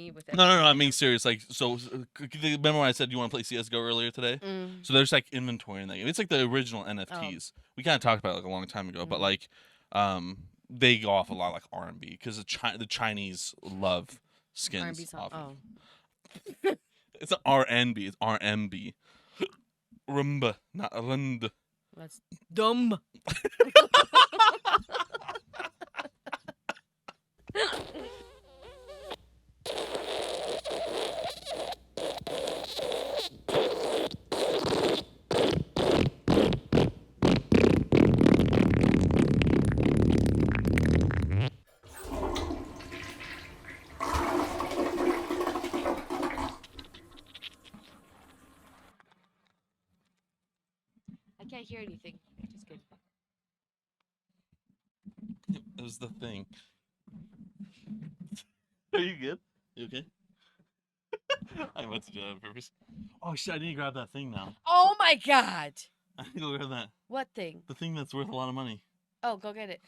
me with No. I mean, serious. Like, so remember when I said you want to play CS:GO earlier today? So there's like inventory in that game. It's like the original NFTs. We kind of talked about it like a long time ago, but like, they go off a lot like R&B because the Chinese love skins. R&B song. It's not R&B. It's RMB. Rumba, not rund. That's dumb. I can't hear anything. It's good. It was the thing. Are you good? You okay? I meant to do that on purpose. Oh shit! I need to grab that thing now. Oh my god! I need to go grab that. What thing? The thing that's worth a lot of money. Oh, go get it.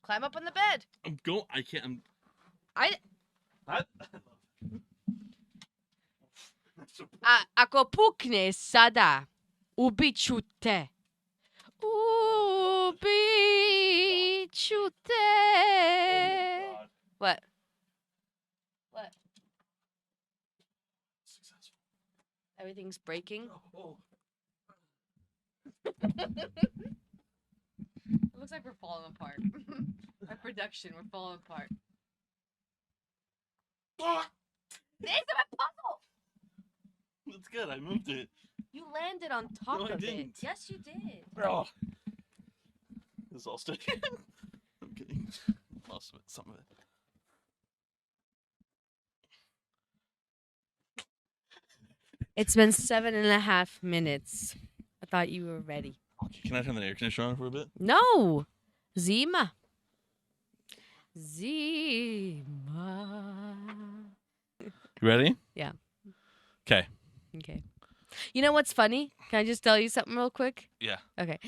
Climb up on the bed. I can't. Ako pukne sada, ubiću te. Ubiću te. God. What? What? Successful. Everything's breaking. Oh. It looks like we're falling apart. Our production, we're falling apart. This is my puzzle! That's good. I moved it. You landed on top No, I of didn't. it. Yes, you did. Oh. This is all stuck in. I'm kidding. Most of it. Some of it. It's been 7.5 minutes. I thought you were ready. Okay, can I turn the air conditioner on for a bit? No! Zima. Zima. You ready? Yeah. Okay. Okay. You know what's funny? Can I just tell you something real quick? Yeah. Okay.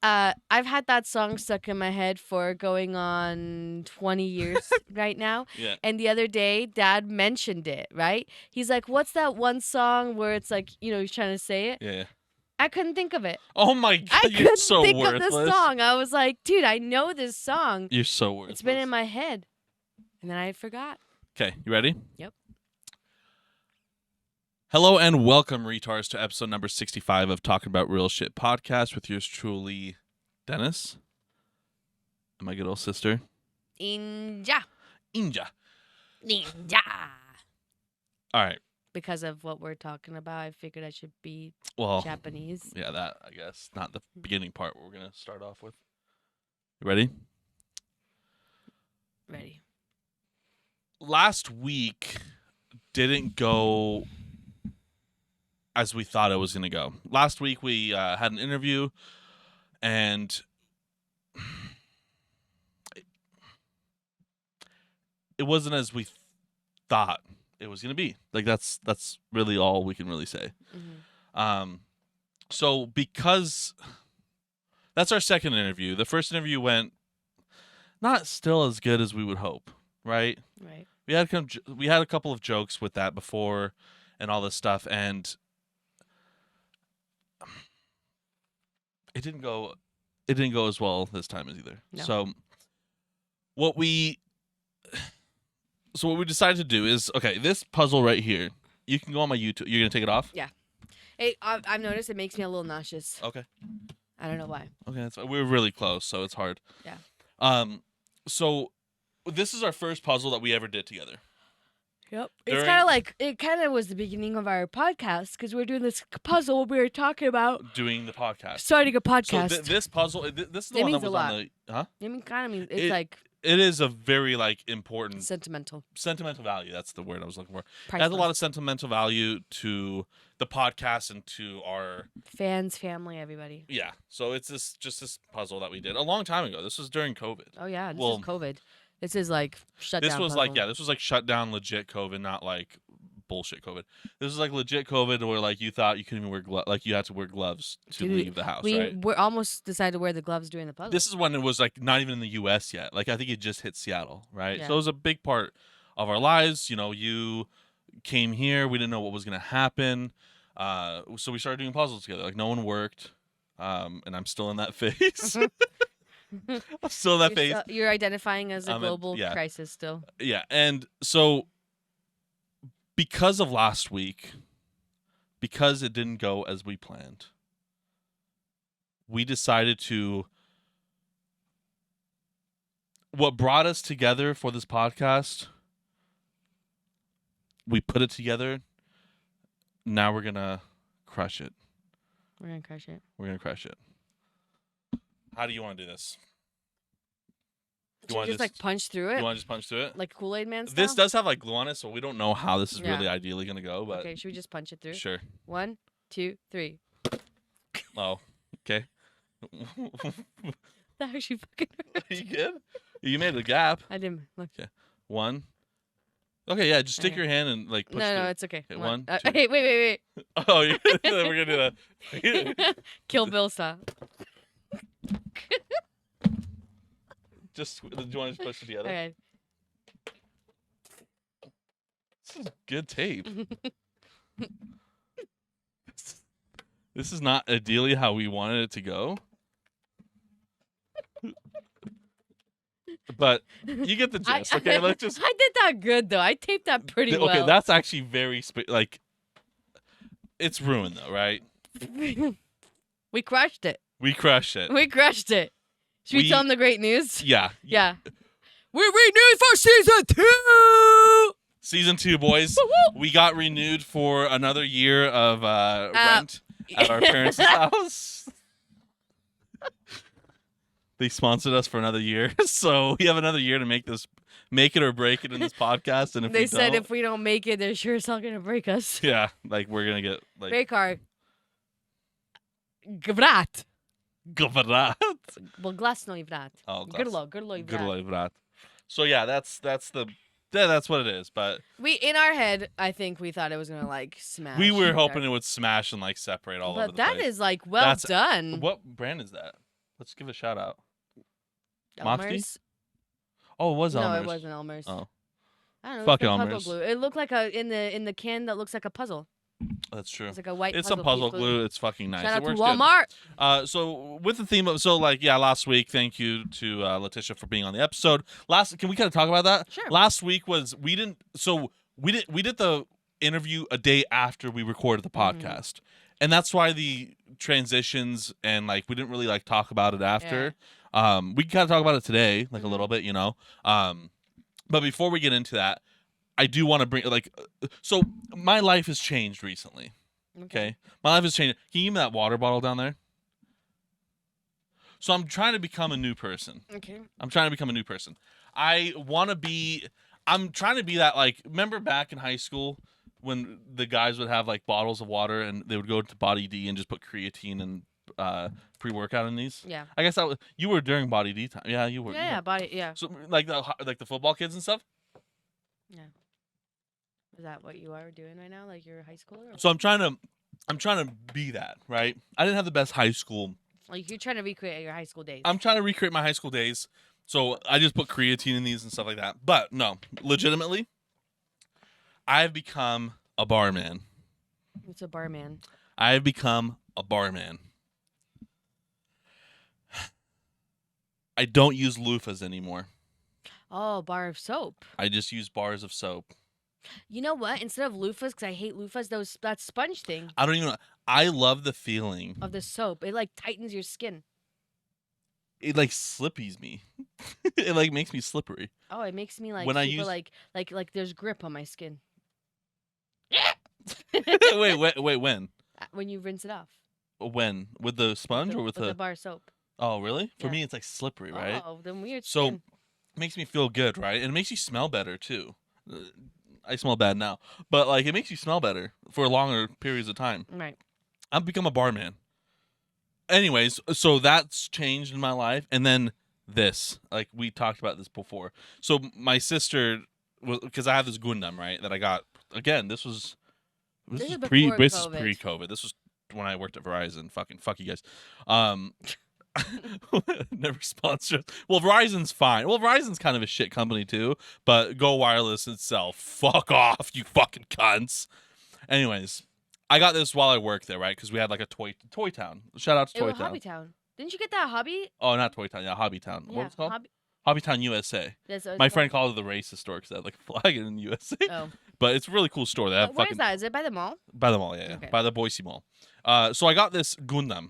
I've had that song stuck in my head for going on 20 years right now. Yeah. And the other day, Dad mentioned it, right? He's like, what's that one song where it's like, he's trying to say it? Yeah. I couldn't think of it. Oh my god, I you're couldn't so think worthless. of the song. I was like, dude, I know this song. You're so worthless. It's been in my head. And then I forgot. Okay, you ready? Yep. Hello and welcome, retards, to episode number 65 of Talking About Real Shit podcast with yours truly, Denis, and my good old sister, Ninja. Inja. Ninja. All right. Because of what we're talking about, I figured I should be Well, Japanese. yeah, that, I guess. Not the beginning part we're going to start off with. You ready? Ready. Last week didn't go as we thought it was going to go. Last week we had an interview, and it wasn't as we thought it was going to be. Like, that's really all we can really say. Mm-hmm. So because that's our second interview, the first interview went not still as good as we would hope, right? Right. We had a couple of jokes with that before and all this stuff, and it didn't go as well this time as either. No. So what we decided to do is, okay, this puzzle right here, you can go on my YouTube. You're going to take it off? Yeah. I've noticed it makes me a little nauseous. Okay. I don't know why. Okay, we're really close, so it's hard. Yeah. So this is our first puzzle that we ever did together. Yep. It's kind of like, it kind of was the beginning of our podcast because we're doing this puzzle. We were talking about Doing the podcast. starting a podcast. So this puzzle, this is the It one that means a was lot. on the, huh? I mean, kind of means it's like It is a very important sentimental. Sentimental value. That's the word I was looking for. Priceless. It has a lot of sentimental value to the podcast and to our Fans, family, everybody. yeah. So it's this puzzle that we did a long time ago. This was during COVID. Oh yeah, this Well, is COVID. This is like shut down. This was puzzle. this was like shut down legit COVID, not like bullshit COVID. This is like legit COVID, where like you thought you couldn't even wear gloves, like you had to wear gloves to leave the house. Right? We almost decided to wear the gloves during the puzzle. This is when it was like not even in the U.S. yet. Like I think it just hit Seattle, right? Yeah. So it was a big part of our lives. You know, you came here. We didn't know what was gonna happen. So we started doing puzzles together. Like no one worked, and I'm still in that phase. I'm still in that phase. You're identifying as a global crisis still. Yeah, and so because of last week, because it didn't go as we planned, we decided to. What brought us together for this podcast, we put it together. Now we're gonna crush it. We're gonna crush it. We're gonna crush it. How do you want to do this? Do you just like punch through it? You want to just punch through it? Like Kool-Aid Man style? This does have like glue on it, so we don't know how this is really ideally going to go. But okay, should we just punch it through? Sure. 1, 2, 3. Oh, okay. That actually fucking hurt. You good? You made a gap. I didn't. Look. Okay. 1. Okay, yeah, just stick your hand and like push No, it's okay. Okay, 1, 2. Hey, wait. Oh, we're going to do that. Kill Bill style. Do you want to just push it together? Okay. This is good tape. This is not ideally how we wanted it to go. But you get the gist, okay? Let's just. I did that good though. I taped that pretty well. Okay, that's actually very like. It's ruined though, right? We crushed it. We crushed it. We crushed it. Should we tell them the great news? Yeah. Yeah. We renewed for season 2. Season 2, boys. Woo-woo. We got renewed for another year of rent at our parents' house. They sponsored us for another year, so we have another year to make it or break it in this podcast. And if they said if we don't make it, they're sure as hell gonna break us. Yeah, like we're gonna get like break our gvrat. Gvrat. Well, glasno vrat. Oh, Grlo vrat. Grlo vrat. So yeah, that's what it is. But we in our head, I think we thought it was gonna like smash. We were hoping it would smash and like separate all over the place. But that is like well done. What brand is that? Let's give it a shout out. Elmer's? Oh, it was Elmer's. No, it wasn't Elmer's. Oh. I don't know. Fuck it's Elmer's. Glue. It looked like in the can that looks like a puzzle. That's true. It's like a white. It's some puzzle glue. It's fucking nice. Shout out it works to Walmart. Good. So with the theme of last week. Thank you to Letitia for being on the episode. Can we kind of talk about that? Sure. Last week we did the interview a day after we recorded the podcast, and that's why the transitions and like we didn't really like talk about it after. Yeah. We can kind of talk about it today, like a little bit, you know. But before we get into that, I do want to bring so my life has changed recently. Okay. My life has changed. Can you give me that water bottle down there? So I'm trying to become a new person. Okay. I'm trying to become a new person. I'm trying to be that, like, remember back in high school when the guys would have like bottles of water and they would go to Body D and just put creatine and pre-workout in these? Yeah. I guess you were during Body D time. Yeah, you were. Yeah, Body, yeah. So like the football kids and stuff? Yeah. Is that what you are doing right now? Like you're high schooler? So I'm trying to be that, right? I didn't have the best high school. Like you're trying to recreate your high school days. I'm trying to recreate my high school days. So I just put creatine in these and stuff like that. But no, legitimately, I've become a barman. What's a barman? I've become a barman. I don't use loofahs anymore. Oh, bar of soap. I just use bars of soap. You know what? Instead of loofahs, because I hate loofahs, that sponge thing. I don't even know. I love the feeling of the soap. It like tightens your skin. It like slippies me. It like makes me slippery. Oh, it makes me like when super I use... like there's grip on my skin. wait, when? When you rinse it off. When? With the sponge or with the bar of soap? Oh, really? For me, it's like slippery, right? Oh, then weird. So skin. It makes me feel good, right? And it makes you smell better too. I smell bad now, but like it makes you smell better for longer periods of time. Right. I've become a barman. Anyways, so that's changed in my life, and then this, like we talked about this before. So my sister, because I have this Gundam, right, that I got again, this was before COVID. pre-COVID. This was when I worked at Verizon. Fucking fuck you guys. Never sponsored. Well, Verizon's fine. Well, Verizon's kind of a shit company too, but Go Wireless itself, fuck off, you fucking cunts. Anyways, I got this while I worked there, right? Because we had like a toy town. Shout out to Toy Town. Hobby Town. Didn't you get that Hobby? Oh, not Toy Town. Yeah, Hobby Town. Yeah, what was it called? Hobby Town USA. My friend called it the racist store because they had like a flag in the USA. Oh. But it's a really cool store. They have where is that? Is it by the mall? By the mall, yeah. Okay. By the Boise Mall. So I got this Gundam.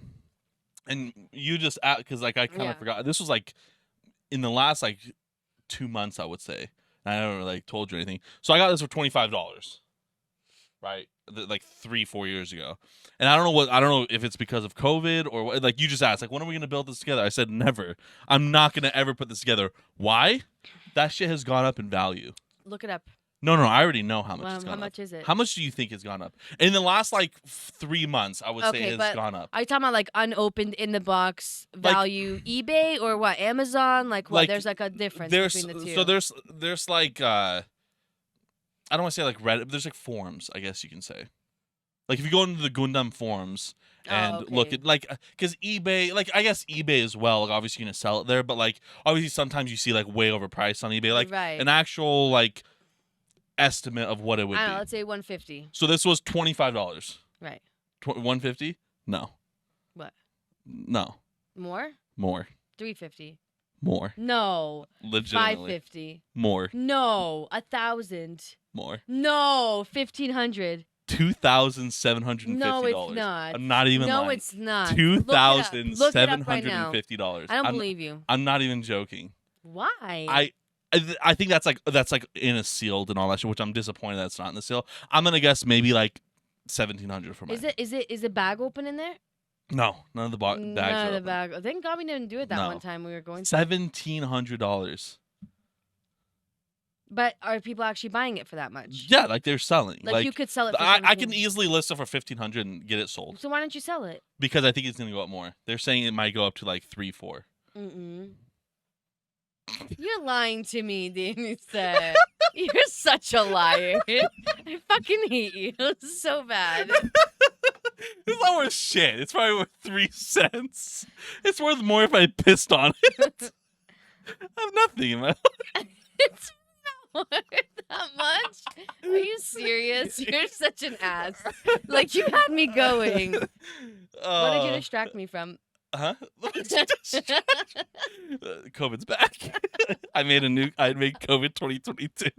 And you just, because like I kind of forgot. This was like in the last like 2 months, I would say. I never like told you anything. So I got this for $25. Right? Like 3-4 years ago. And I don't know if it's because of COVID or what. Like you just asked, like, when are we going to build this together? I said, never. I'm not going to ever put this together. Why? That shit has gone up in value. Look it up. No, I already know how much it's gone up. How much is it? How much do you think it's gone up? In the last, like, 3 months, I would say it's gone up. Are you talking about, like, unopened in the box value eBay or what? Amazon? Like, what? There's, like, a difference between the two. So there's like, I don't want to say, like, Reddit, but there's, like, forums, I guess you can say. Like, if you go into the Gundam forums and look at, like, because eBay, like, I guess eBay as well, like, obviously you're going to sell it there, but, like, obviously sometimes you see, like, way overpriced on eBay. Like, an actual, like, estimate of what it would be. Let's say $150. So this was $25. Right. $150? No. What? No. More? $350. More. No. Legitimately. $550. More. No. $1,000. More. No. $1,500. $2,750. No, it's not. I'm not even lying. No, it's not. $2,750. I don't believe you. I'm not even joking. Why? I think that's like in a sealed and all that shit, which I'm disappointed that's not in the seal. I'm gonna guess maybe like $1,700 for mine. Is the bag open in there? No, none of the bags. None of the bag. Thank God we didn't do it that one time we were going. $1,700. But are people actually buying it for that much? Yeah, like they're selling. Like you could sell it. For I can easily list it for $1,500 and get it sold. So why don't you sell it? Because I think it's gonna go up more. They're saying it might go up to like 3-4. You're lying to me, Denis. You're such a liar. I fucking hate you so bad. It's not worth shit. It's probably worth 3 cents. It's worth more if I pissed on it. I have nothing in my life. It's not worth that much. Are you serious? You're such an ass. Like you had me going. What did you distract me from? Huh? COVID's back. I made COVID 2022.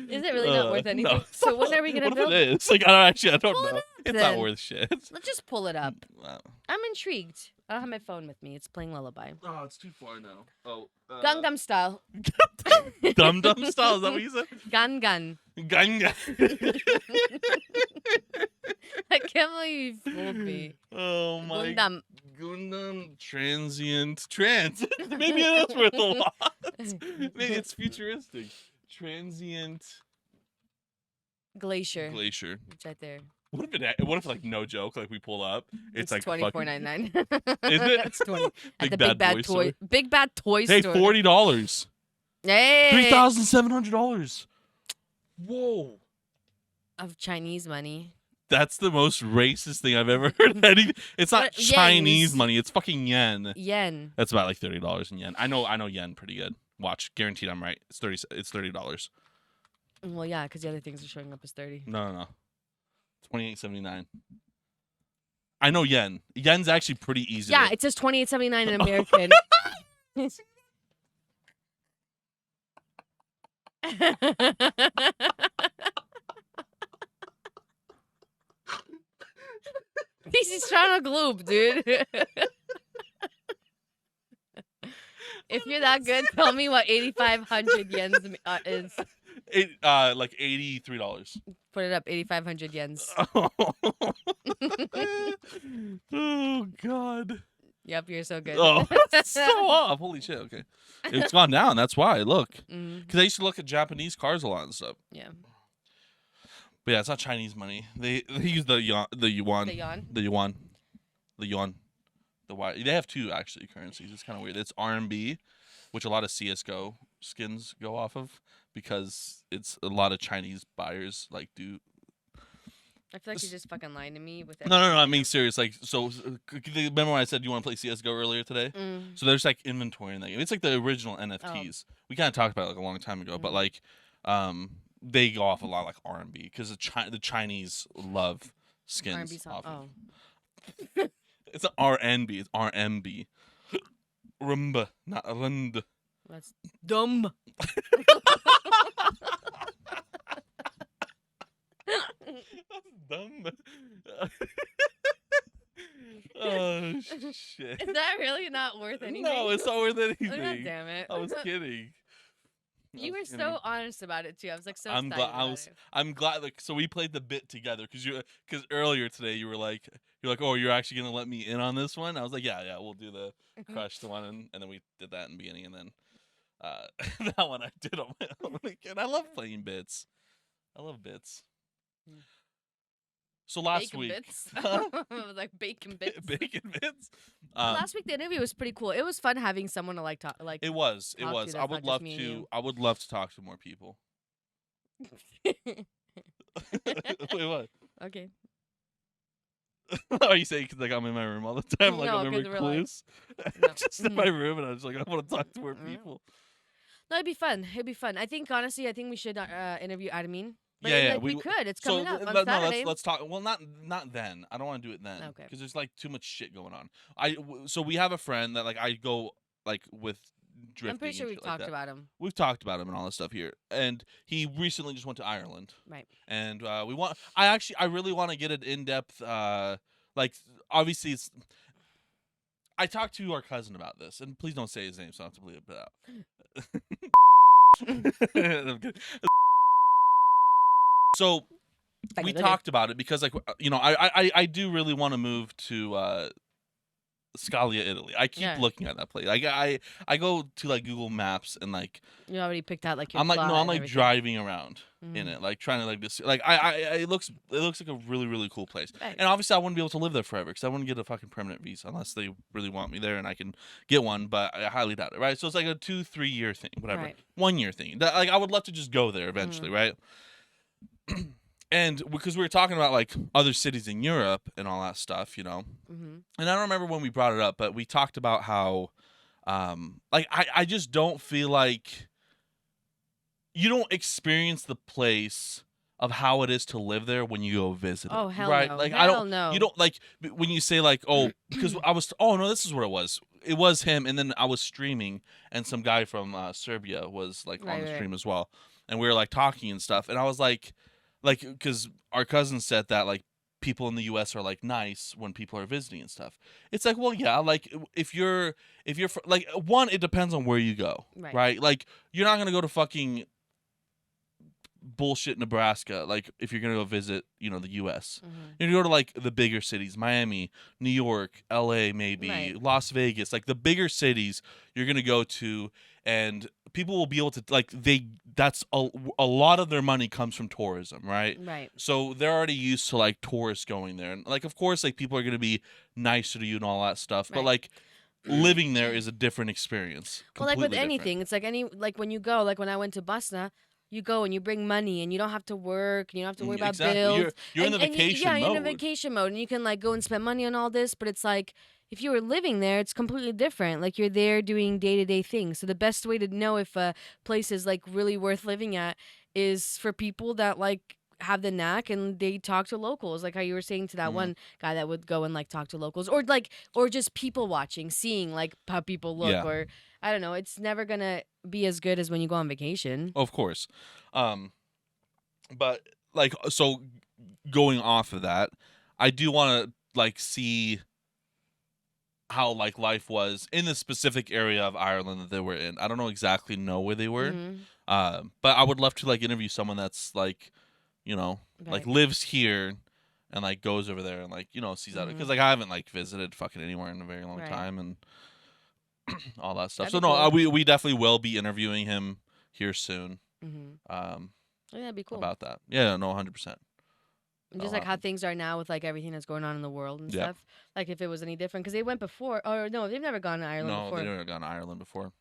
Is it really not worth anything? No. So when are we gonna build it? It's like I don't know. It's not worth shit. Let's just pull it up. Wow. I'm intrigued. I don't have my phone with me. It's playing Lullaby. Oh, it's too far now. Oh. Gangnam style. Dum Dum style. Is that what you said? Gun. I can't believe you fooled me. Oh my. Gundam Transient. Maybe that's worth a lot. Maybe it's futuristic. Transient. Glacier. It's right there. What if like no joke, like we pull up, it's like $24.99. Is it? It's 20 at the Big Bad Toy Store. Hey, $40. Hey, $3,700. Whoa. Of Chinese money. That's the most racist thing I've ever heard. It's not Chinese money. It's fucking yen. That's about like $30 in yen. I know yen pretty good. Watch, guaranteed I'm right. It's $30. Well, yeah, because the other things are showing up as 30. No. $28.79. I know yen. Yen's actually pretty easy. Yeah, it says $28.79 in American. He's trying to gloop, dude. If you're that good, tell me what 8,500 yens is. Like $83. Put it up, 8,500 yens. Oh God. Yep, you're so good. Oh, so off. Holy shit. Okay, it's gone down. That's why. Look, because I used to look at Japanese cars a lot and stuff. Yeah. But yeah, it's not Chinese money. They use the yuan. They have two actually currencies. It's kind of weird. It's RMB, which a lot of CS:GO skins go off of. because it's a lot of Chinese buyers like do. I feel like you're just fucking lying to me with No, everything I'm you being do. serious. Like, so remember when I said you want to play CS:GO earlier today? So there's like inventory in that game. It's like the original NFTs. We kind of talked about it like a long time ago, but like, they go off a lot like R&B because the Chinese love skins. R&B song. Often. It's an R&B. It's R&B. Rumba, not rund. That's dumb. Dumb. Oh shit! Is that really not worth anything? No, it's not worth anything. Oh, God damn it! I was kidding. You were so honest about it too. I was like so I'm excited. glad. I'm glad. Like, so we played the bit together because earlier today you were like, oh, you're actually gonna let me in on this one. I was like, yeah, we'll do the crush the one, and then we did that in the beginning, and then that one I did on my own again. I love playing bits. I love bits. So last bacon week, bits. Like bacon bits. Bacon bits. Last week the interview was pretty cool. It was fun having someone to like talk. Like it was. I would love to. I would love to talk to more people. Wait, what? Okay. Are you saying because like I'm in my room all the time, like No, I'm a 'cause we're like- recluse? No. Just in my room, and I'm just like I want to talk to more people. No, it'd be fun. It'd be fun. I think honestly, I think we should interview Adamine. But Yeah, we could. It's coming up on no, Saturday. let's talk. Well, not then. I don't want to do it then. Okay. Because there's like too much shit going on. So we have a friend that like I go like with drifting. I'm pretty sure we've talked about him. We've talked about him and all this stuff here, and he recently just went to Ireland. Right. And I really want to get an in-depth. Like obviously it's. I talked to our cousin about this, and please don't say his name, so I don't have to bleep it out. So we talked about it because, like, I do really want to move to Scalia, Italy. I keep looking at that place. Like, I go to like Google Maps and like you already picked out like your. I'm like plot I'm and like everything. driving around in it, like trying to like this. Like it looks like a really really cool place. Right. And obviously I wouldn't be able to live there forever because I wouldn't get a fucking permanent visa unless they really want me there and I can get one. But I highly doubt it. Right. So it's like a 2-3 year thing, whatever, Right. 1 year thing. Like I would love to just go there eventually, right? And because we were talking about like other cities in Europe and all that stuff, and I don't remember when we brought it up, but we talked about how, like I just don't feel like you don't experience the place of how it is to live there when you go visit it. Oh hell right? no! Like hell I don't no. You don't like when you say like because no, this is what it was. It was him, and then I was streaming, and some guy from Serbia was like on the stream as well, and we were like talking and stuff, and I was like because our cousin said that like people in the U.S. are like nice when people are visiting and stuff. It's like, well, yeah, like if you're like one, it depends on where you go, right? Like you're not gonna go to fucking bullshit Nebraska like if you're gonna go visit the US. You're gonna go to like the bigger cities, Miami, New York, LA, maybe Las Vegas, like the bigger cities you're gonna go to, and people will be able to like that's a lot of their money comes from tourism, right? So they're already used to like tourists going there, and like of course like people are gonna be nicer to you and all that stuff, but like living there is a different experience. Well, like with different. anything, it's like when you go, like when I went to Bosnia, you go and you bring money and you don't have to work and you don't have to worry about bills. You're in the vacation mode. You're in a vacation mode and you can like go and spend money on all this, but it's like if you were living there, it's completely different. Like you're there doing day-to-day things. So the best way to know if a place is like really worth living at is for people that like have the knack and they talk to locals, like how you were saying to that one guy that would go and like talk to locals, or just people watching, seeing like how people look, or I don't know. It's never gonna be as good as when you go on vacation. Of course, but like so, going off of that, I do want to like see how like life was in the specific area of Ireland that they were in. I don't exactly know where they were, but I would love to like interview someone that's like, like lives here and like goes over there and like sees that, because like I haven't like visited fucking anywhere in a very long time and all that stuff. That'd So no, cool. we definitely will be interviewing him here soon. That'd be cool about that. Yeah, no, 100%. Just like how things are now with like everything that's going on in the world and stuff. Like if it was any different, because they went before, or no, they've never gone to Ireland before. No, they've never gone to Ireland before.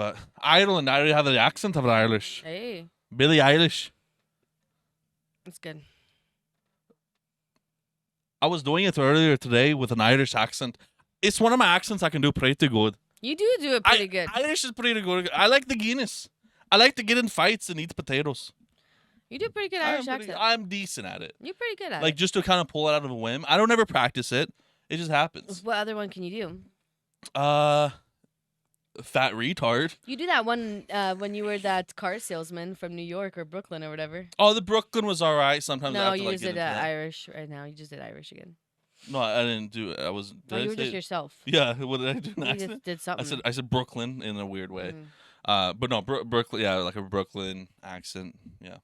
But Ireland, I already have the accent of an Irish. Hey, Billie Eilish. that's good. I was doing it earlier today with an Irish accent. It's one of my accents I can do pretty good. You do it pretty good. Irish is pretty good. I like the Guinness. I like to get in fights and eat potatoes. You do a pretty good Irish accent. I'm decent at it. You're pretty good at it. Like, just to kind of pull it out of a whim. I don't ever practice it. It just happens. What other one can you do? Fat retard. You do that one when you were that car salesman from New York or Brooklyn or whatever. Oh, the Brooklyn was all right. Sometimes I No, have to, you like, just get did into that. Irish right now. You just did Irish again. No, I didn't do it. I was. No, you were just yourself. Yeah, what did I do? An You accent? just did something. I said Brooklyn in a weird way. Mhm. But no, Brooklyn. Yeah, like a Brooklyn accent. Yeah.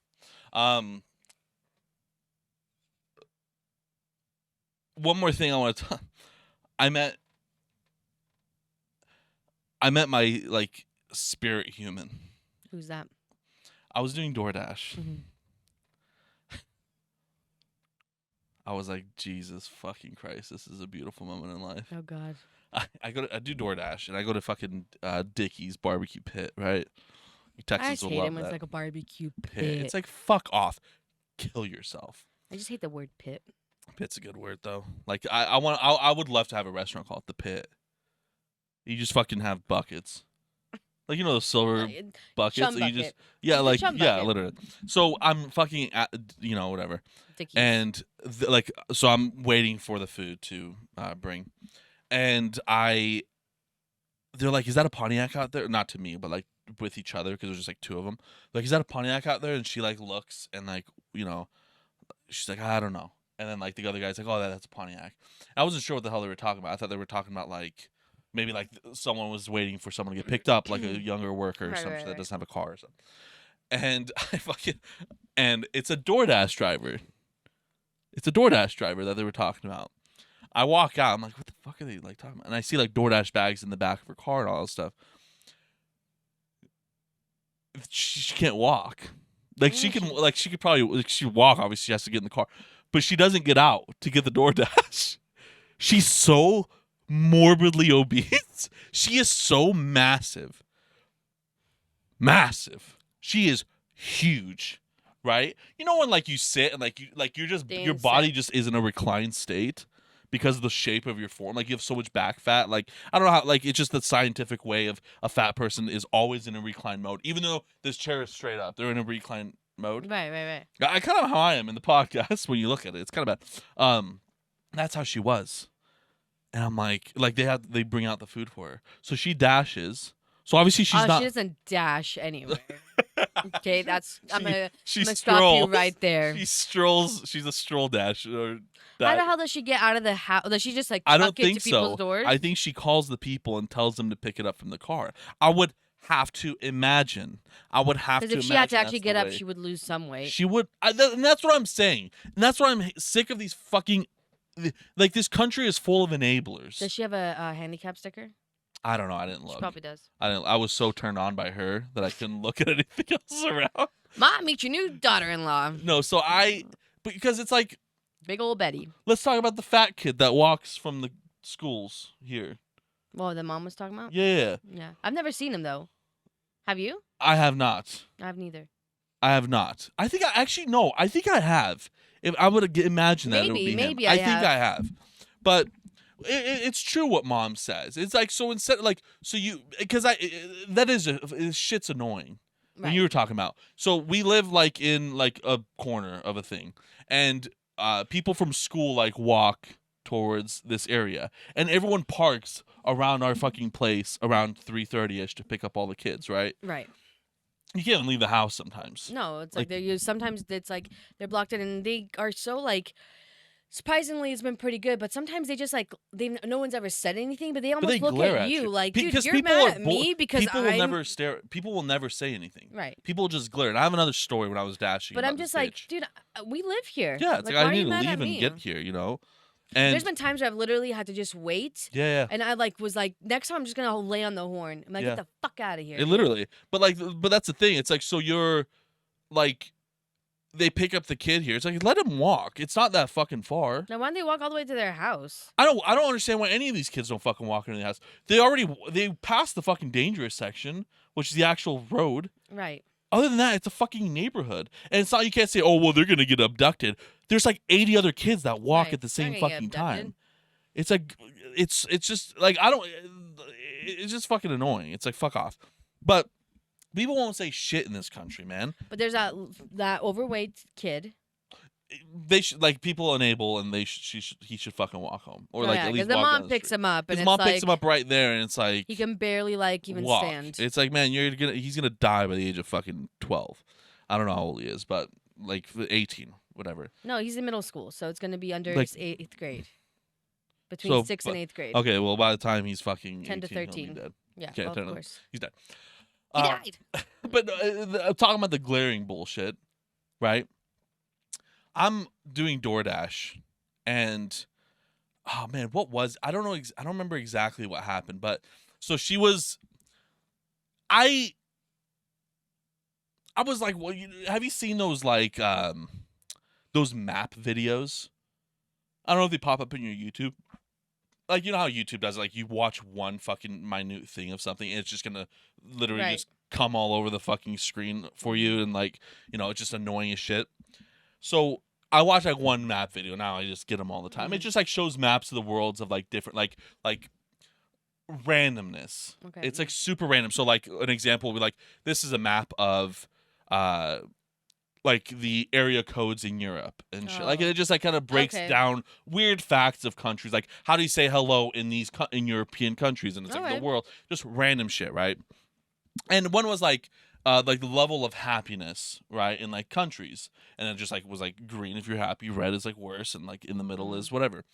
One more thing I want to. I met my like spirit human. Who's that? I was doing DoorDash. Mm-hmm. I was like, Jesus fucking Christ, this is a beautiful moment in life. Oh God. I do DoorDash and I go to fucking Dickie's Barbecue Pit, right? I Texans just will hate love him when it's that like a barbecue pit. It's like, fuck off, kill yourself. I just hate the word pit. Pit's a good word though. Like I would love to have a restaurant called the Pit. You just fucking have buckets. Like, you know, those silver buckets. Chum You bucket. just yeah, It's a like chum yeah, bucket. literally. So I'm fucking at, whatever. Dickies. And like, so I'm waiting for the food to bring, and they're like, "Is that a Pontiac out there?" Not to me, but like with each other, because there's just like two of them. Like, "Is that a Pontiac out there?" And she like looks and like, she's like, "I don't know." And then like the other guy's like, "Oh, that's a Pontiac." I wasn't sure what the hell they were talking about. I thought they were talking about like maybe like someone was waiting for someone to get picked up, like a younger worker or something that doesn't have a car or something. And and it's a DoorDash driver. It's a DoorDash driver that they were talking about. I walk out. I'm like, what the fuck are they like talking about? And I see like DoorDash bags in the back of her car and all that stuff. She can't walk. Like, she could probably, like, she walk. Obviously, she has to get in the car, but she doesn't get out to get the DoorDash. She's so morbidly obese. She is so massive. Massive. She is huge. Right? You know when like you sit and you're just your body just is in a reclined state because of the shape of your form. Like, you have so much back fat. Like, I don't know how, like, it's just the scientific way of a fat person is always in a recline mode. Even though this chair is straight up, they're in a recline mode. Right. I kind of how I am in the podcast when you look at it. It's kind of bad. That's how she was. And I'm like they bring out the food for her. So she dashes. So obviously she's not. She doesn't dash anywhere. Okay, I'm gonna strolls. stop you right there. She strolls. She's a stroll dash. How the hell does she get out of the house? Does she just like I don't tuck it think to people's so. doors? I think she calls the people and tells them to pick it up from the car. I would have to imagine. Because if she had to actually get up, she would lose some weight. She would, and that's what I'm saying. And that's why I'm sick of these fucking. Like, this country is full of enablers. Does she have a handicap sticker? I don't know. I didn't look. She probably does. I was so turned on by her that I couldn't look at anything else around. Mom, meet your new daughter-in-law. No, because it's like Big old Betty. Let's talk about the fat kid that walks from the schools here. Well, the mom was talking about? Yeah. Yeah. I've never seen him, though. Have you? I have not. I have neither. I have not. I think I think I have. If I would imagine that, maybe him. I think I have. But it's true what mom says. It's like, so instead, like, so you, because shit's annoying. When you were talking about. So we live like in like a corner of a thing, and people from school like walk towards this area, and everyone parks around our fucking place around 3:30ish to pick up all the kids, right? Right. You can't even leave the house sometimes. No, it's like sometimes it's like they're blocked in, and they are so like. Surprisingly, it's been pretty good, but sometimes they just like no one's ever said anything, but they almost look at you like, dude, you're mad at me because people will never stare. People will never say anything. Right. People will just glare. And I have another story when I was dashing. But I'm just like, dude, we live here. Yeah, it's like I need to leave and get here, And there's been times where I've literally had to just wait. Yeah. And I was like, next time I'm just gonna lay on the horn. I'm like, get the fuck out of here. It literally. But that's the thing. It's like, so you're like. They pick up the kid here. It's like, let him walk. It's not that fucking far. Now, why don't they walk all the way to their house? I don't understand why any of these kids don't fucking walk into the house. They passed the fucking dangerous section. which is the actual road. Right. Other than that, it's a fucking neighborhood. And it's not, you can't say, oh, well, they're going to get abducted. There's like 80 other kids that walk at the same fucking time. It's like, it's just like, it's just fucking annoying. It's like, fuck off. But people won't say shit in this country, man. But there's that overweight kid. They should, like, people enable, and he should fucking walk home, or like at least the walk mom down picks him up, and his it's mom like, picks him up right there, and it's like he can barely like even walk. stand. It's like, man, he's gonna die by the age of fucking 12. I don't know how old he is, but like 18, whatever. No, he's in middle school, so it's gonna be under Like, 8th grade, between 6th and 8th grade. Okay, well, by the time he's fucking 10 to 13, he'll be dead. Yeah, Okay, well, of course. He's dead. He died. But talking about the glaring bullshit, right? I'm doing DoorDash, and oh man, I don't know. I don't remember exactly what happened, but so she was. I was like, well, have you seen those like those map videos? I don't know if they pop up in your YouTube. Like, you know how YouTube does, like, you watch one fucking minute thing of something, and it's just gonna literally just come all over the fucking screen for you, and like, it's just annoying as shit. So I watch like one map video now. I just get them all the time. It just like shows maps of the worlds of like different like randomness. Okay. It's like super random. So like an example would be like, this is a map of like the area codes in Europe and shit. Like, it just like kind of breaks down weird facts of countries. Like, how do you say hello in these in European countries? And it's like the world, just random shit, right? And one was like the level of happiness, right, in like countries, and it just like was like green if you're happy, red is like worse, and like in the middle is whatever.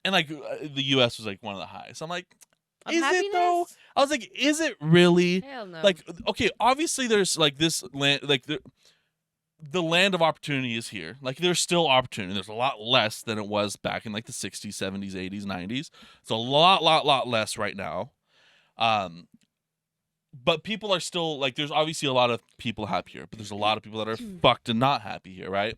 And like the U.S. was like one of the highest. I'm like, is it though? I was like, is it really? Hell no. Like, okay, obviously there's like this land, like the land of opportunity is here. Like, there's still opportunity. There's a lot less than it was back in like the 60s, 70s, 80s, 90s. It's a lot less right now. But people are still like, there's obviously a lot of people happy here, but there's a lot of people that are fucked and not happy here, right?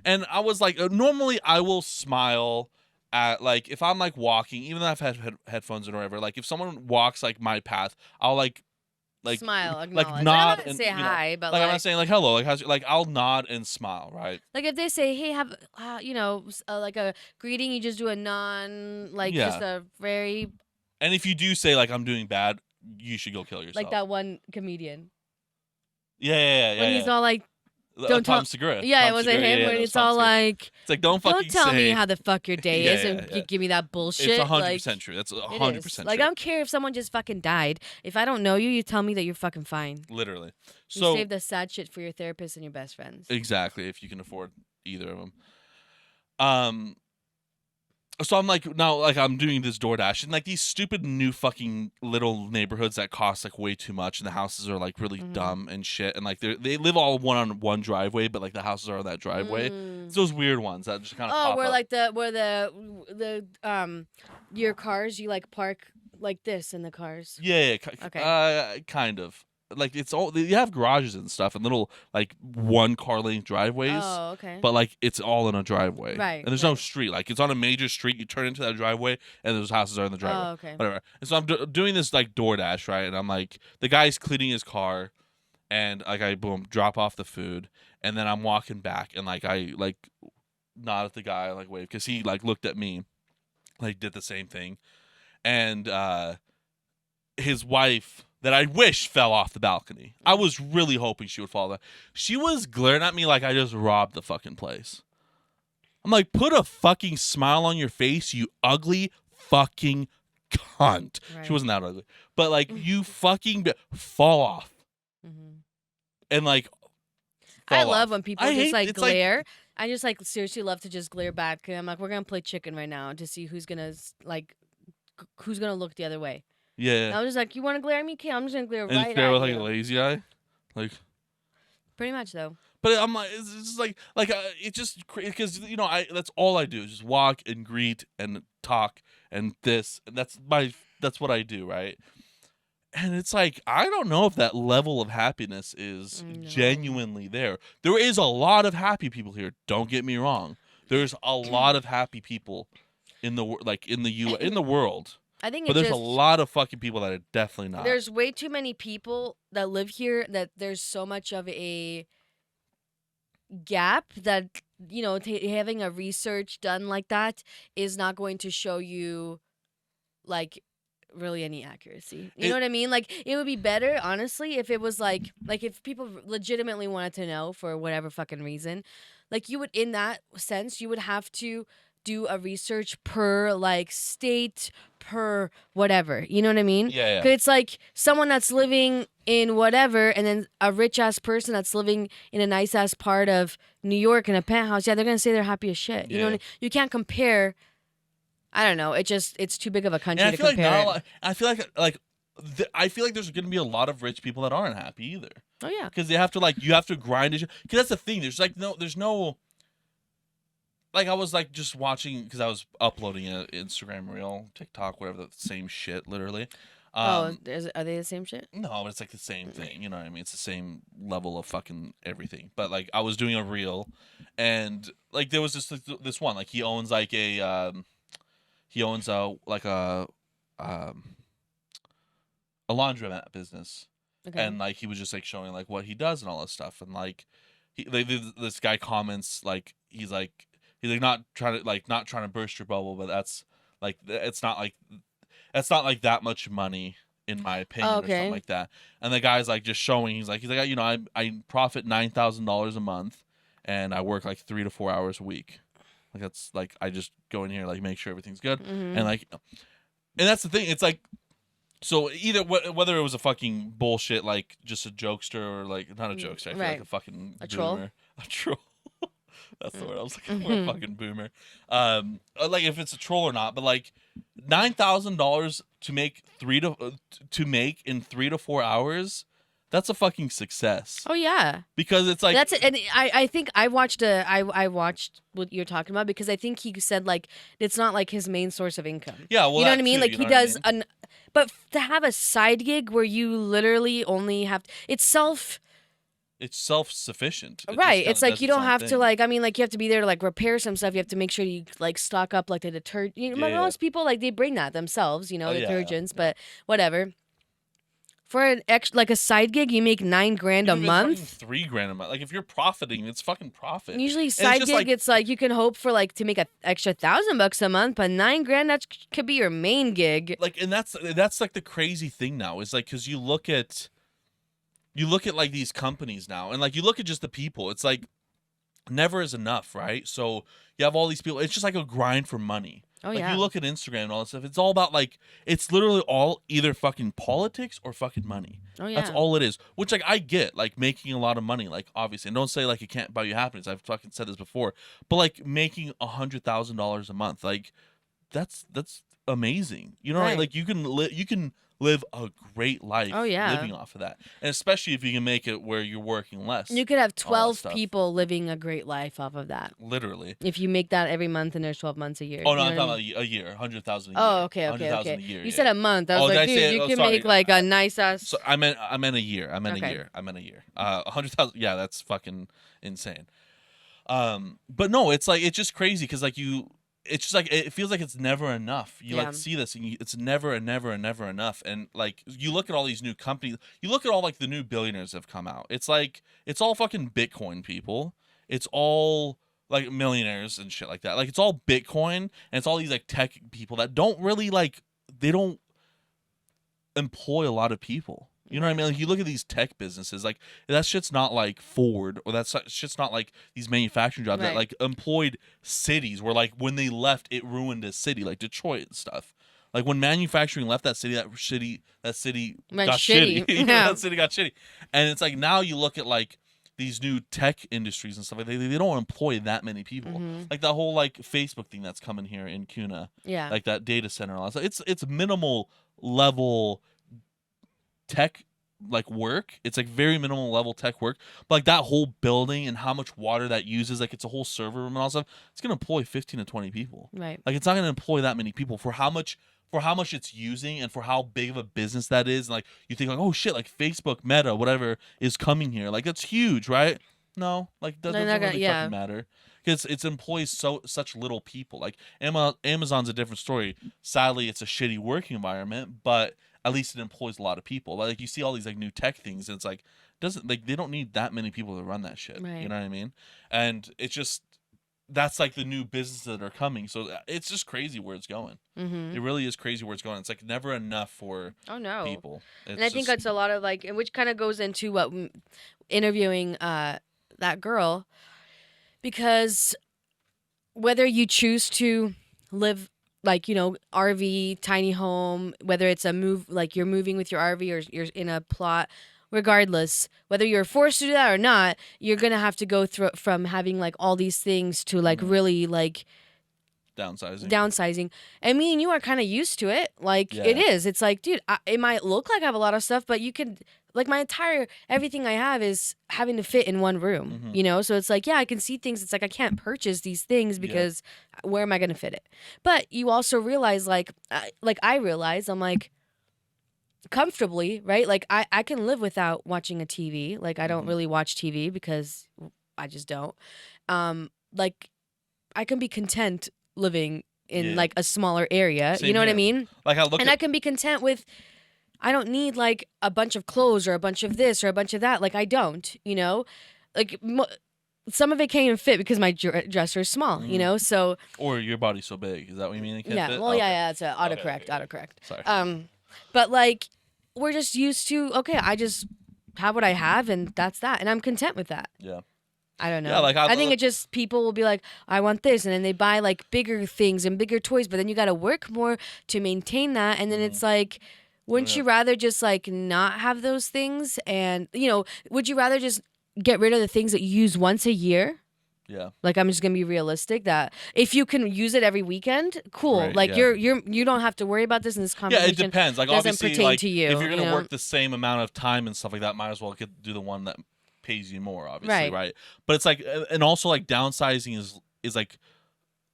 And I was like, normally I will smile at, like, if I'm like walking, even though I've had headphones and whatever, like if someone walks like my path, I'll like smile, like acknowledge. nod, and and say hi, but like I'm not saying like hello, like how's, like I'll nod and smile, right? Like if they say, hey, have like a greeting, you just do a just a very. And if you do say like I'm doing bad, you should go kill yourself. Like that one comedian. Yeah. When he's all like, don't Tom tell. Segura. Yeah, Tom it was Segura, him. When it's all like, it's like, don't tell me how the fuck your day is and give me that bullshit. It's 100% true. That's 100% true. Like, I don't care if someone just fucking died. If I don't know you, you tell me that you're fucking fine. Literally. You So save the sad shit for your therapist and your best friends. Exactly, if you can afford either of them. So I'm like, now, like, I'm doing this DoorDash, and like these stupid new fucking little neighborhoods that cost like way too much, and the houses are like really dumb and shit, and like they live all on one driveway, but like the houses are on that driveway. It's those weird ones that just kind of pop where up. like the your cars, you like park like this in the cars. Yeah, okay. Kind of. Like, it's all, you have garages and stuff and little like one car lane driveways. Oh, okay. But like it's all in a driveway. Right. And there's no street. Like, it's on a major street. You turn into that driveway and those houses are in the driveway. Oh, okay. Whatever. And so I'm doing this like DoorDash, right? And I'm like, the guy's cleaning his car, and like I drop off the food, and then I'm walking back, and like I like nod at the guy, like wave, because he like looked at me, like did the same thing. And his wife, that I wish fell off the balcony. I was really hoping she would fall down. She was glaring at me like I just robbed the fucking place. I'm like, put a fucking smile on your face, you ugly fucking cunt. Right. She wasn't that ugly. But like, you fucking fall off. Mm-hmm. And like, I love when people just like glare. Like, I just like seriously love to just glare back. I'm like, we're going to play chicken right now to see who's going to look the other way. Yeah. And I was just like, you want to glare at me? Okay, I'm just going to glare right at you. And glare with like a lazy eye? Like. Pretty much, though. But I'm like, it's just like it just, because, that's all I do is just walk and greet and talk and this. And that's what I do, right? And it's like, I don't know if that level of happiness is genuinely there. There is a lot of happy people here. Don't get me wrong. There's a lot of happy people in the world. I think But it's there's a just lot of fucking people that are definitely not. there's way too many people that live here that there's so much of a gap that having a research done like that is not going to show you like really any accuracy. You know what I mean? Like it would be better honestly if it was like if people legitimately wanted to know for whatever fucking reason, like you would in that sense you would have to do a research per like state per whatever. You know what I mean? Yeah. Cuz it's like someone that's living in whatever and then a rich ass person that's living in a nice ass part of New York in a penthouse. Yeah, they're going to say they're happy as shit. You know what I mean? You can't compare. I don't know. It's too big of a country to compare. I feel like there's going to be a lot of rich people that aren't happy either. Oh yeah, because they have to you have to grind it. Because that's the thing. There's no. Like I was like just watching because I was uploading an Instagram reel, TikTok, whatever, the same shit, literally. Are they the same shit? No, but it's like the same thing. You know what I mean? It's the same level of fucking everything. But like I was doing a reel, and like there was this one like he owns like a a laundromat business, and like he was just like showing like what he does and all this stuff, and like this guy comments like he's like not trying to burst your bubble, but that's like it's not like that's not like that much money in my opinion or something like that. And the guy's like just showing he's like I profit $9,000 a month, and I work like 3 to 4 hours a week. Like that's like I just go in here like make sure everything's good and like and that's the thing. It's like so either whether it was a fucking bullshit like just a jokester or like not a jokester, I feel like a fucking boomer. A troll. That's the word I was looking for. A fucking boomer. Like if it's a troll or not, but like $9,000 to make in 3 to 4 hours. That's a fucking success. Oh yeah, because it's like that's it. And I think I watched what you're talking about because I think he said like it's not like his main source of income. Yeah, well, you know what I mean. Too, like he does but to have a side gig where you literally only have it's self-sufficient. Right. It's like you don't have to like. I mean, like you have to be there to like repair some stuff. You have to make sure you like stock up like the detergent. Most people like they bring that themselves. Detergents, but whatever. For an like a side gig, you make $9,000 a month. $3,000 a month. Like if you're profiting, it's fucking profit. Usually side gig, it's like you can hope for like to make an extra $1,000 a month, but $9,000 that could be your main gig. Like, and that's like the crazy thing now is like because you look at like these companies now, and like you look at just the people. It's like never is enough, right? So you have all these people. It's just like a grind for money. Oh, like yeah. You look at Instagram and all that stuff. It's all about like it's literally all either fucking politics or fucking money. Oh yeah. That's all it is. Which like I get like making a lot of money. Like obviously, and don't say like it can't buy you happiness. I've fucking said this before. But like making $100,000 a month, like that's amazing. You know, right? Like you can live a great life. Oh, yeah. Living off of that, and especially if you can make it where you're working less. You could have 12 people living a great life off of that. Literally. If you make that every month and there's 12 months a year. Oh, no, I'm talking about a year. 100,000 a year. Oh, okay. A year, you said a month. I was like, dude, you can make like a nice ass. So I meant a year. I meant a year. 100,000. Yeah, that's fucking insane. But no, it's like it's just crazy because like it's just like it feels like it's never enough. You like see this and it's never enough. And like you look at all these new companies, you look at all like the new billionaires that have come out. It's like it's all fucking Bitcoin people. It's all like millionaires and shit like that. Like it's all Bitcoin and it's all these like tech people that don't really like they don't employ a lot of people. You know what I mean? Like you look at these tech businesses, like that shit's not like Ford or that shit's not like these manufacturing jobs that like employed cities where like when they left, it ruined a city like Detroit and stuff. Like when manufacturing left that city got shitty. That city got shitty. And it's like now you look at like these new tech industries and stuff like they don't employ that many people. Like that whole like Facebook thing that's coming here in Kuna. Yeah. Like that data center and all that. It's minimal level tech like work. It's like very minimal level tech work, but like that whole building and how much water that uses, like it's a whole server room and all stuff. It's gonna employ 15 to 20 people. Right. Like it's not gonna employ that many people for how much it's using and for how big of a business that is. And like you think like, oh shit, like Facebook, Meta, whatever is coming here. Like that's huge, right? No, like doesn't really fucking matter. because it employs such little people. Like Amazon's a different story. Sadly, it's a shitty working environment, but at least it employs a lot of people. Like you see all these like new tech things, and it's like doesn't like they don't need that many people to run that shit. Right. You know what I mean? And it's just that's like the new businesses that are coming. So it's just crazy where it's going. Mm-hmm. It really is crazy where it's going. It's like never enough for people. It's And I think that's a lot of like, which kind of goes into what interviewing that girl, because whether you choose to live like, you know, RV, tiny home, whether it's a move, like you're moving with your RV or you're in a plot, regardless, whether you're forced to do that or not, you're going to have to go through from having like all these things to like really like downsizing. And me and you are kind of used to it. Like it is. It's like, dude, it might look like I have a lot of stuff, but you could like my entire everything I have is having to fit in one room, you know? So it's like, yeah, I can see things. It's like I can't purchase these things because where am I going to fit it? But you also realize like I realize I'm like comfortably, right? Like I can live without watching a TV. Like I don't really watch TV because I just don't. Like I can be content living in like a smaller area. Same you know here. what I mean? Like I can be content with I don't need like a bunch of clothes or a bunch of this or a bunch of that. Like I don't, you know? Like some of it can't even fit because my dresser is small, you know? So or your body's so big. Is that what you mean? It can't fit? Well, okay. yeah, it's a autocorrect. Sorry. But like we're just used to okay, I just have what I have and that's that. And I'm content with that. Yeah. I don't know. Yeah, like I think it just people will be like, I want this, and then they buy like bigger things and bigger toys, but then you got to work more to maintain that, and then it's like, wouldn't you rather just like not have those things, and you know, would you rather just get rid of the things that you use once a year? Yeah. Like I'm just gonna be realistic that if you can use it every weekend, cool. Right, like you don't have to worry about this in this conversation. Yeah, it depends. Like doesn't obviously, pertain like to you, if you're gonna you know? work the same amount of time and stuff like that, might as well do the one that pays you more, obviously, right? But it's like, and also like downsizing is like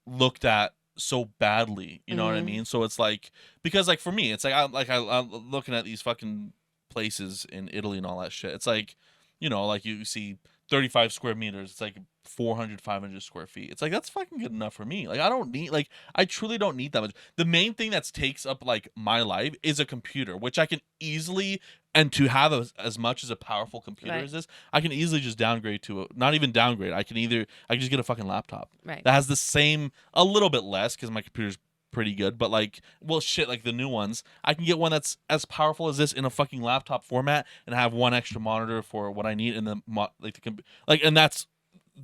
looked at so badly, you know what I mean? So it's like because like for me, it's like I'm looking at these fucking places in Italy and all that shit. It's like, you know, like you see 35 square meters. It's like 400, 500 square feet. It's like, that's fucking good enough for me. Like, I don't need, like, I truly don't need that much. The main thing that takes up, like, my life is a computer, which I can easily, and to have as much as a powerful computer as this, I can easily just downgrade to not even downgrade. I can just get a fucking laptop. Right. That has the same, a little bit less, because my computer's pretty good, but like, well, shit, like the new ones, I can get one that's as powerful as this in a fucking laptop format, and have one extra monitor for what I need, and then and that's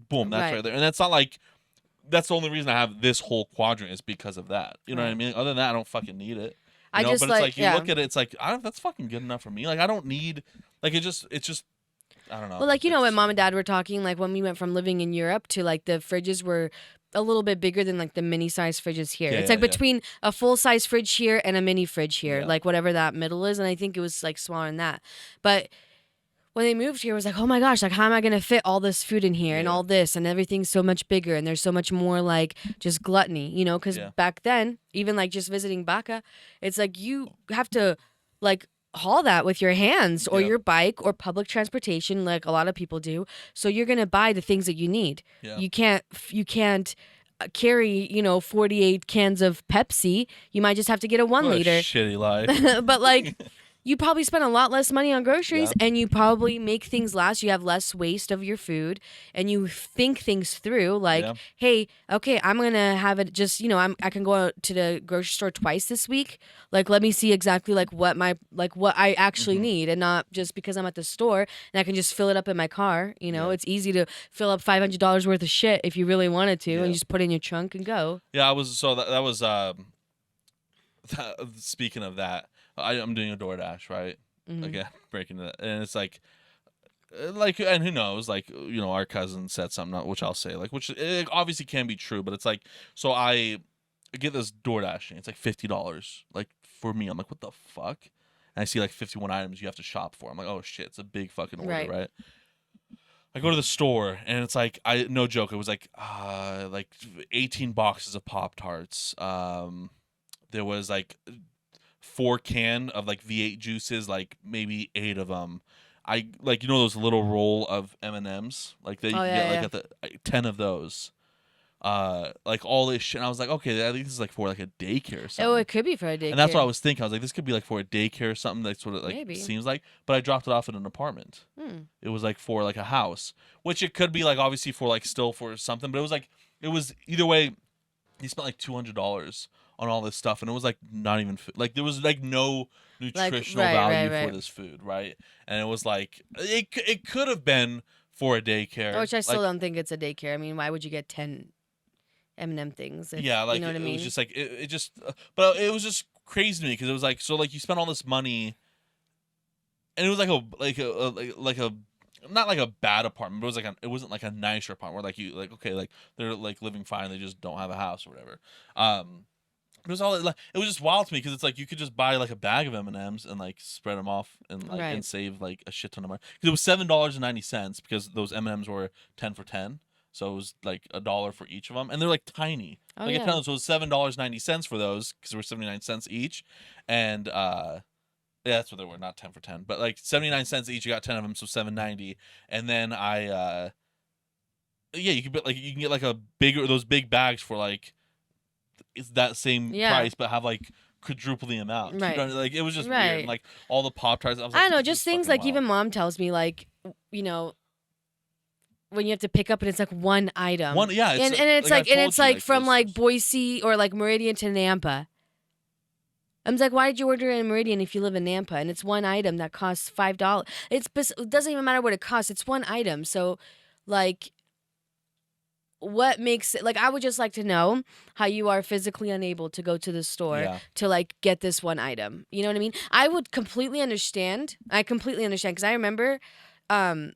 boom, that's right there. And that's not like that's the only reason I have this whole quadrant is because of that. You know what I mean? Other than that, I don't fucking need it. You know? But it's like you look at it, it's like that's fucking good enough for me. Like I don't need like it's just I don't know. Well, like you know when mom and dad were talking, like when we went from living in Europe to like the fridges were a little bit bigger than like the mini size fridges here. It's like between a full size fridge here and a mini fridge here, like whatever that middle is. And I think it was like smaller than that. But when they moved here, it was like, oh my gosh, like how am I gonna fit all this food in here and all this and everything's so much bigger and there's so much more like just gluttony, you know? Because back then, even like just visiting Baca, it's like you have to like haul that with your hands or your bike or public transportation, like a lot of people do. So you're gonna buy the things that you need. You can't carry 48 cans of Pepsi. You might just have to get a 1 liter. Shitty life. But like you probably spend a lot less money on groceries and you probably make things last. You have less waste of your food and you think things through like, hey, okay, I'm going to have it just, I can go out to the grocery store twice this week. Like, let me see exactly like what I actually need and not just because I'm at the store and I can just fill it up in my car. It's easy to fill up $500 worth of shit if you really wanted to and you just put it in your trunk and go. Yeah, that was speaking of that, I'm doing a DoorDash, right? Again, breaking it, and it's like, and who knows? Like, our cousin said something, which I'll say, like, which it obviously can be true, but it's like, so I get this DoorDash, and it's like $50. Like for me, I'm like, what the fuck? And I see like 51 items you have to shop for. I'm like, oh shit, it's a big fucking order, right? I go to the store and it's like no joke, it was like 18 boxes of Pop-Tarts. There was like 4 cans of like V8 juices, like maybe 8 of them. Those little roll of M&Ms, like that you can get like at the 10 of those. like all this shit. And I was like, okay, I think this is like for like a daycare or something. Oh, it could be for a daycare. And that's what I was thinking. I was like, this could be like for a daycare or something. That's what it like Maybe. seems like. But I dropped it off at an apartment. It was like for like a house, which it could be like obviously for like still for something. But it was either way. He spent like $200 on all this stuff, and it was like not even like there was like no nutritional value for this food, right? And it was like it could have been for a daycare, which I still don't think it's a daycare. I mean, why would you get 10 M&M things? If, yeah, like you know what I mean? It was just like it just, but it was just crazy to me because it was like so like you spent all this money, and it was like a not like a bad apartment, but it was like it wasn't like a nicer apartment where like you like okay like they're like living fine, they just don't have a house or whatever. It was all like it was just wild to me because it's like you could just buy like a bag of M&Ms and like spread them off and like and save like a shit ton of money. Because it was $7.90 because those M&Ms were 10 for 10, so it was like $1 for each of them, and they're like tiny. Oh, like yeah. so it was $7.90 for those because they were 79 cents each, and yeah, that's what they were, not 10 for 10, but like 79 cents each. You got 10 of them, so $7.90, and then yeah, you can get like a bigger those big bags for like. It's that same price, but have like quadruple the amount. Right. You know, like it was just weird. And, like all the Pop-Tarts. I was like, I don't know, just things like wild. Even mom tells me like, you know, when you have to pick up and it's like one item. Yeah. And it's like from like Boise or like Meridian to Nampa. I'm like, why did you order in Meridian if you live in Nampa? And it's one item that costs $5. It doesn't even matter what it costs. It's one item. So, like, what makes it like I would just like to know how you are physically unable to go to the store to like get this one item. You know what I mean? I would completely understand. Because I remember because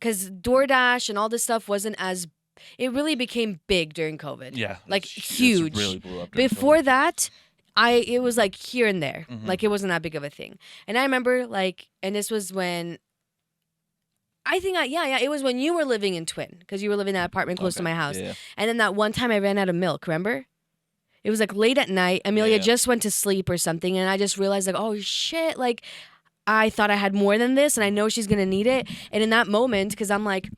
DoorDash and all this stuff wasn't as it really became big during COVID. Yeah. Like huge. Really blew up Before COVID. that, it was like here and there. Like it wasn't that big of a thing. And I remember like and this was when I think, it was when you were living in Twin, because you were living in that apartment close to my house. Yeah. And then that one time I ran out of milk, remember? It was like late at night. Amelia just went to sleep or something, and I just realized like, oh shit, like I thought I had more than this, and I know she's gonna need it. And in that moment, because I'm like,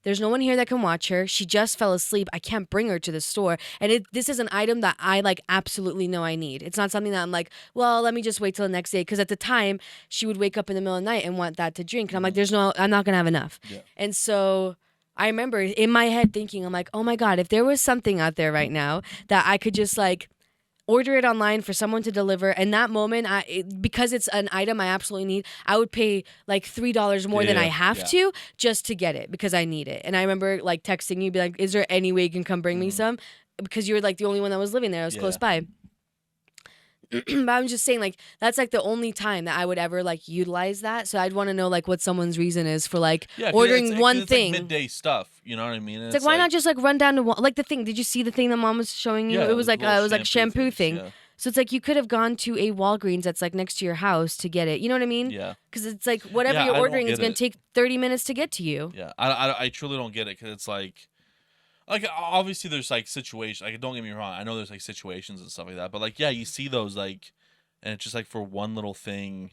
there's no one here that can watch her. She just fell asleep. I can't bring her to the store. And this is an item that I like absolutely know I need. It's not something that I'm like, well, let me just wait till the next day. Because at the time, she would wake up in the middle of the night and want that to drink. And I'm like, I'm not going to have enough. Yeah. And so I remember in my head thinking, I'm like, oh my God, if there was something out there right now that I could just like order it online for someone to deliver. And that moment, because it's an item I absolutely need, I would pay like $3 more than I have to just to get it because I need it. And I remember like texting you, be like, is there any way you can come bring me some? Because you were like the only one that was living there. I was close by. But I'm just saying, like, that's like the only time that I would ever like utilize that. So I'd want to know like what someone's reason is for like ordering one thing. Like midday stuff, you know what I mean? It's like why not just like run down to like the thing? Did you see the thing that mom was showing you? It was like shampoo thing. Yeah. So it's like you could have gone to a Walgreens that's like next to your house to get it. You know what I mean? Yeah. Because it's like whatever you're ordering is going to take 30 minutes to get to you. Yeah, I truly don't get it because it's like obviously there's like situations. Like don't get me wrong, I know there's like situations and stuff like that, but like you see those like. And it's just like for one little thing,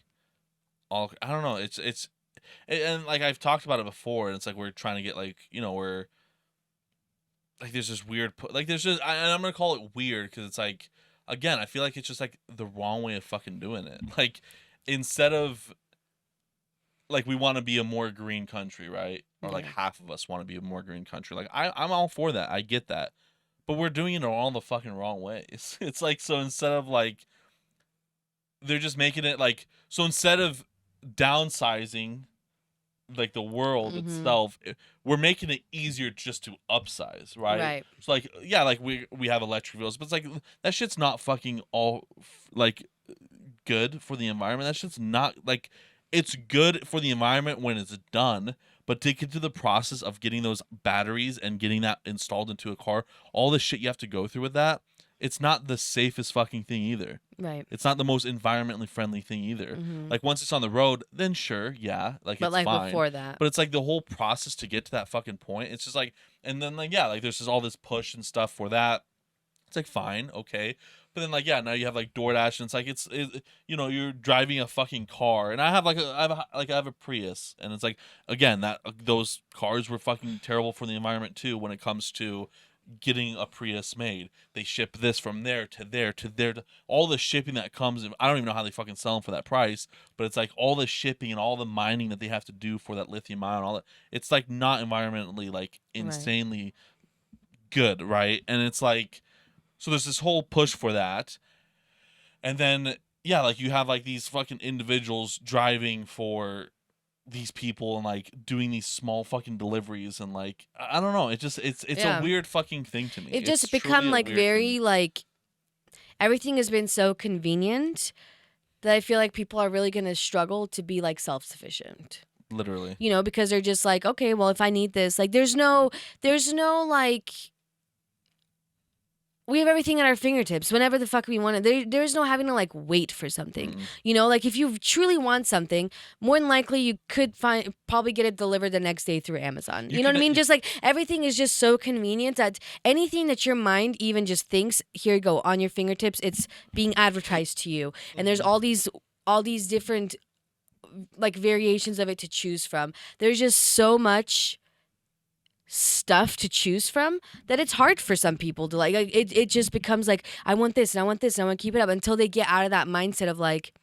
I don't know. And like I've talked about it before, and it's like we're trying to get like we're like there's this weird like there's just and I'm gonna call it weird because it's like again I feel like it's just like the wrong way of fucking doing it. Like instead of like we want to be a more green country, right? Or like half of us want to be a more green country. Like I'm all for that. I get that, but we're doing it all the fucking wrong ways. It's like so instead of like. They're just making it like so instead of downsizing like the world itself, we're making it easier just to upsize, right? So like like we have electric vehicles, but it's like that shit's not fucking all like good for the environment. That shit's not like it's good for the environment when it's done, but to get to the process of getting those batteries and getting that installed into a car, all the shit you have to go through with that. It's not the safest fucking thing either. Right. It's not the most environmentally friendly thing either. Like once it's on the road, then sure, yeah, like but it's like fine. Before that. But it's like the whole process to get to that fucking point. It's just like, and then like like there's just all this push and stuff for that. It's like fine, okay, but then like now you have like DoorDash and it's like you're driving a fucking car, and I have a Prius, and it's like again that those cars were fucking terrible for the environment too when it comes to. getting a Prius made. They ship this from there to there to there. All the shipping that comes, I don't even know how they fucking sell them for that price, but it's like all the shipping and all the mining that they have to do for that lithium ion, all that. It's like not environmentally like Right. insanely good, right? And it's like, so there's this whole push for that. And then, yeah, like you have like these fucking individuals driving for these people and like doing these small fucking deliveries and like I don't know, it's a Yeah. weird fucking thing to me. It It's just truly become a like weird very thing. like everything has been so convenient that I feel like people are really gonna struggle to be like self-sufficient. Literally. You know, because they're just like, okay, well, if I need this, like, there's no like, we have everything at our fingertips whenever the fuck we want it. There's no having to like wait for something. Mm-mm. You know, like if you truly want something, more than likely you could probably get it delivered the next day through Amazon. You know what I mean? Just like everything is just so convenient that anything that your mind even just thinks, here you go, on your fingertips, it's being advertised to you. And there's all these different like variations of it to choose from. There's just so much stuff to choose from that it's hard for some people to like it just becomes like I want this and I want this and I want to keep it up until they get out of that mindset of like,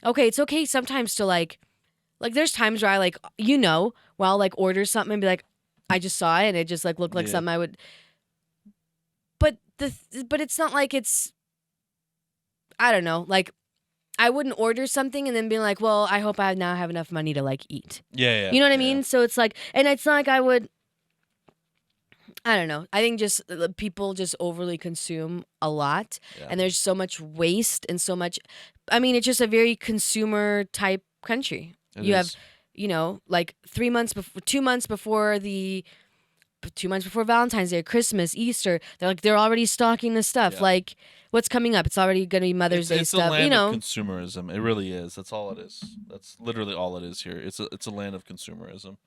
okay, it's okay sometimes to like there's times where I like, where I'll like order something and be like, I just saw it and it just like looked like Yeah. something I would, but but it's not like it's, I don't know, like I wouldn't order something and then be like, well, I hope I now have enough money to like eat. Yeah. You know what I yeah. mean? So it's like, and it's not like I would, I don't know. I think just people just overly consume a lot, Yeah. and there's so much waste and so much. I mean, it's just a very consumer type country. It You is. have, like 3 months before, 2 months before 2 months before Valentine's Day, Christmas, Easter. They're already stocking the stuff. Yeah. Like, what's coming up? It's already gonna be Mother's Day It's a stuff. land of consumerism. It really is. That's all it is. That's literally all it is here. It's a land of consumerism.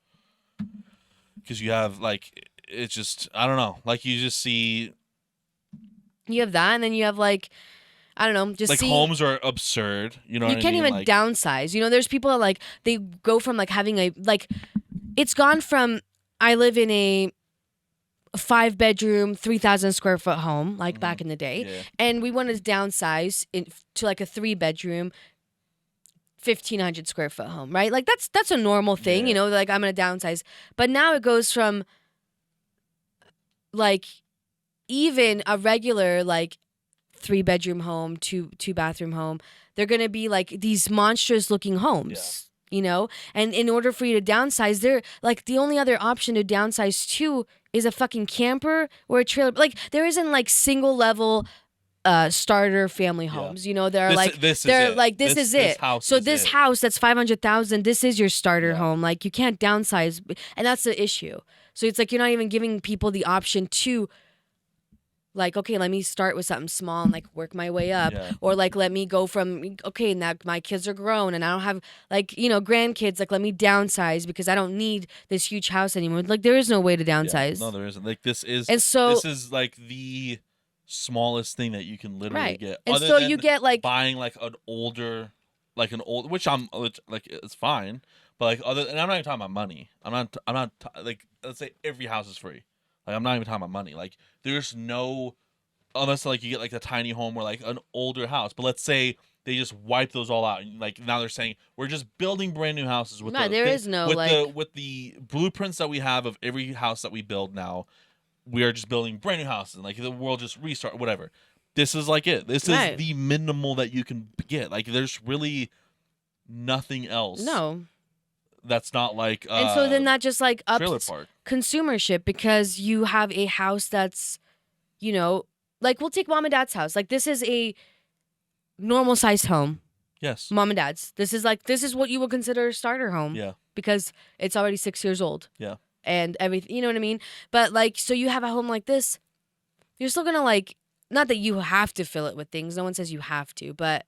Because you have like it's just I don't know. Like you just see you have that, and then you have like, I don't know, just like see. homes are absurd. You know You what can't I mean? even Like, downsize. There's people that like they go from like having a like, it's gone from I live in a 5-bedroom, 3,000 square foot home like back in the day, yeah. and we wanted to downsize to like a 3-bedroom, 1,500 square foot home, right? Like that's a normal thing, Yeah. like I'm gonna downsize. But now it goes from like even a regular like 3-bedroom home, two-bathroom home, they're gonna be like these monstrous looking homes. And in order for you to downsize, they're like the only other option to downsize to is a fucking camper or a trailer. Like there isn't like single level starter family homes. They're like this is they're it. like this is it. House So is this it. house that's 500,000, this is your starter Yeah. home. Like you can't downsize, and that's the issue. So it's like you're not even giving people the option to like, okay, let me start with something small and like work my way up. Yeah. Or like let me go from, okay, now my kids are grown and I don't have like, grandkids, like let me downsize because I don't need this huge house anymore. Like there is no way to downsize. No, there isn't. Like this is like the smallest thing that you can literally Right. get. And Other so than you get like buying like an older which it's fine. But like and I'm not even talking about money. Like let's say every house is free. Like I'm not even talking about money. Like there's no unless like you get like a tiny home or like an older house. But let's say they just wipe those all out and like now they're saying we're just building brand new houses with No, there is no, with the blueprints that we have of every house that we build now. We are just building brand new houses and like the world just restart whatever. This is like it. This Right. is the minimal that you can get. Like there's really nothing else. no. That's not like And so then that just like trailer ups park. consumership because you have a house that's, like we'll take mom and dad's house. Like this is a normal sized home. Yes. Mom and dad's. This is what you would consider a starter home. Yeah. Because it's already 6 years old. Yeah. And everything, you know what I mean? But like, so you have a home like this, you're still gonna like, not that you have to fill it with things. No one says you have to, but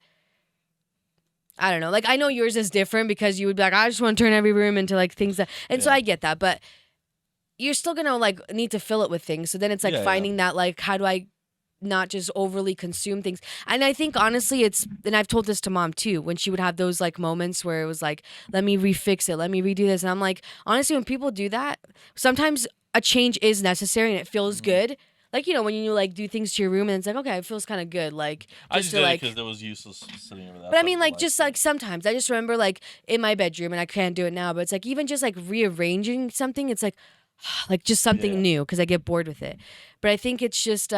I don't know. Like I know yours is different because you would be like, I just want to turn every room into like things that, and so Yeah. I get that, but you're still gonna like need to fill it with things. So then it's like Yeah, finding that like, how do I not just overly consume things? And I think honestly and I've told this to mom too, when she would have those like moments where it was like, let me refix it, let me redo this. And I'm like, honestly, when people do that, sometimes a change is necessary and it feels Mhm. good. Like, you know, when you like do things to your room and it's like, okay, it feels kind of good. Like, I just just to did it like, because it was useless sitting over that. but I side mean, of the like, just light, like sometimes I just remember like in my bedroom and I can't do it now, but it's like even just like rearranging something, it's like just something Yeah. new because I get bored with it. But I think it's just,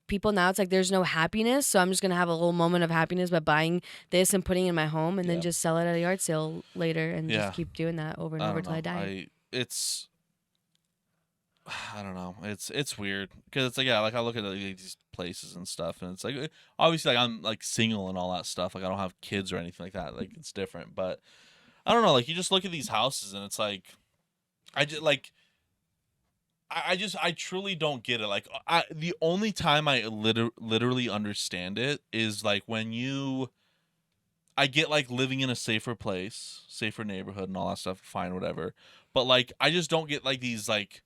people now, it's like there's no happiness. So I'm just going to have a little moment of happiness by buying this and putting it in my home and then Yeah. just sell it at a yard sale later and Yeah. just keep doing that over and I over don't till I know. die. I don't know. It's weird because it's like, yeah, like I look at like, these places and stuff, and it's like obviously like I'm like single and all that stuff. Like I don't have kids or anything like that. Like it's different, but I don't know. Like you just look at these houses and it's like I just like I truly don't get it. Like the only time I literally understand it is like when I get like living in a safer place, safer neighborhood and all that stuff, fine, whatever. But like I just don't get like these like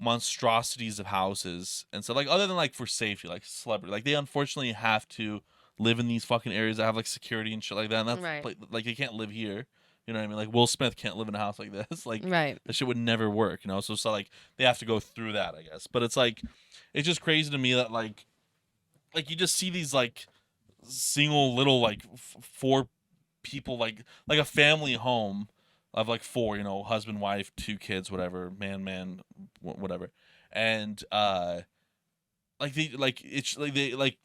monstrosities of houses and stuff. Like other than like for safety, like celebrity. Like they unfortunately have to live in these fucking areas that have like security and shit like that. And that's Right. like they can't live here. You know what I mean? Like Will Smith can't live in a house like this. Like Right. that shit would never work, you know? So like they have to go through that, I guess. But it's like it's just crazy to me that like you just see these like single little like four people like a family home of like four, you know, husband, wife, two kids, whatever, man, whatever, and like they like it's like they like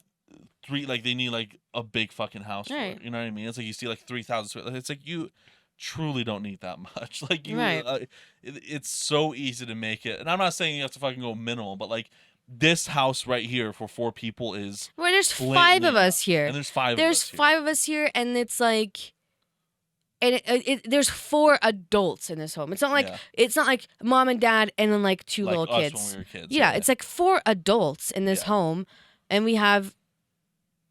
three like they need like a big fucking house for Right. it. You know what I mean? It's like you see like 3,000 square. It's like you truly don't need that much. Like you, Right. it's so easy to make it. And I'm not saying you have to fucking go minimal, but like this house right here for four people is Well, there's five blatantly of us enough. here. And there's five There's of us here. five of us here, and it's like, and there's four adults in this home. It's not like Yeah. it's not like mom and dad and then like two Like little us kids. when we were kids. Yeah, it's like four adults in this Yeah. home, and we have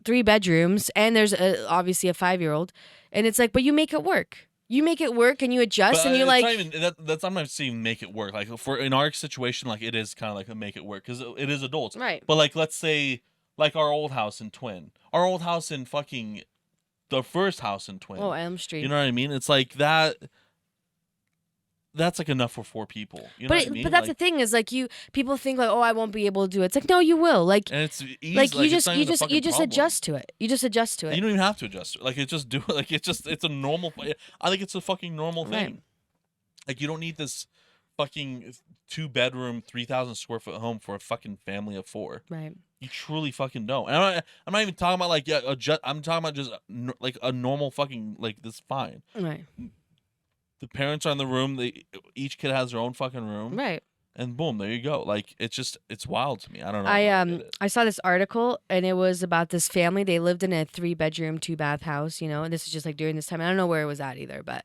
3 bedrooms, and there's obviously a 5-year-old, and it's like, but you make it work. You make it work, and you adjust, But and you're it's like, not even that's I'm not saying make it work. Like for in our situation, like it is kind of like a make it work because it is adults. right. But like let's say like our old house in Twin, our old house in fucking the first house in Twin. Oh, Elm Street. You know what I mean? It's like that. That's like enough for four people. You know but what I mean? but that's like, the thing is like people think like, oh, I won't be able to do it. It's like, no, you will. Like and it's easy. like you it's not even a fucking problem. adjust to it. You just adjust to it. You don't even have to adjust. Like it just do it. Like it's a normal. I think it's a fucking normal thing. Right. Like you don't need this fucking 2-bedroom 3,000 square foot home for a fucking family of 4. Right. You truly fucking don't. And I'm not even talking about like I'm talking about just like a normal fucking like this fine. Right. The parents are in the room. Each kid has their own fucking room. Right. And boom, there you go. Like it's wild to me. I don't know. I saw this article and it was about this family. They lived in a 3-bedroom, 2-bath house, you know, and this is just like during this time. I don't know where it was at either, but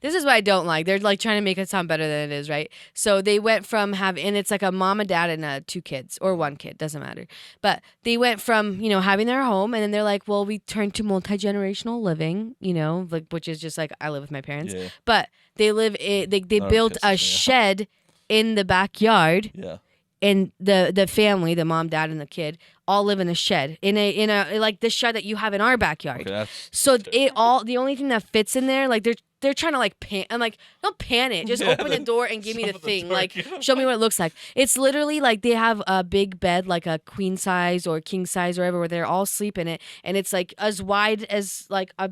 this is what I don't like. They're like trying to make it sound better than it is, right? So they went from and it's like a mom and dad and 2 kids or 1 kid, doesn't matter. But they went from, you know, having their home and then they're like, well, we turned to multi-generational living, you know, like which is just like I live with my parents. Yeah. But they they built a yeah. shed in the backyard. Yeah. And the family, the mom, dad, and the kid, all live in a shed in a like the shed that you have in our backyard. Okay, that's So the only thing that fits in there, like they're trying to like pan. I'm like, don't pan it. Just open the door and give me the thing. Like, show me what it looks like. It's literally like they have a big bed, like a queen size or king size or whatever, where they're all sleep in it, and it's like as wide as like a.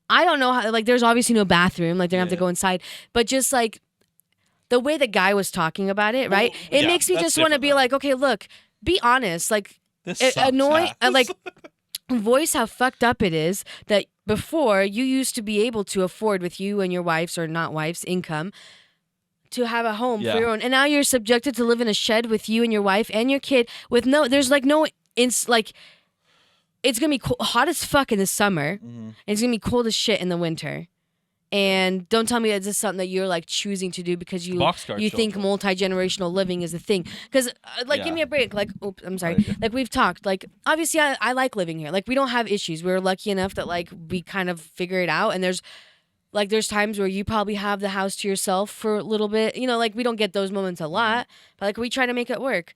I don't know how. Like, there's obviously no bathroom. Like, they have to go inside, but just like. The way the guy was talking about it, right? Well, it makes me just want to be like, okay, look, be honest. Like, this sucks, annoy, ass. like, voice how fucked up it is that before you used to be able to afford with you and your wife's or not wife's income to have a home for your own. And now you're subjected to live in a shed with you and your wife and your kid with there's like no, like, it's going to be hot as fuck in the summer. Mm-hmm. And it's going to be cold as shit in the winter. And don't tell me that this is something that you're like choosing to do because you think multi-generational living is a thing. Because give me a break. Like, oops, I'm sorry. Like we've talked. Like obviously, I like living here. Like we don't have issues. We're lucky enough that like we kind of figure it out. And there's times where you probably have the house to yourself for a little bit. You know, like we don't get those moments a lot, but like we try to make it work.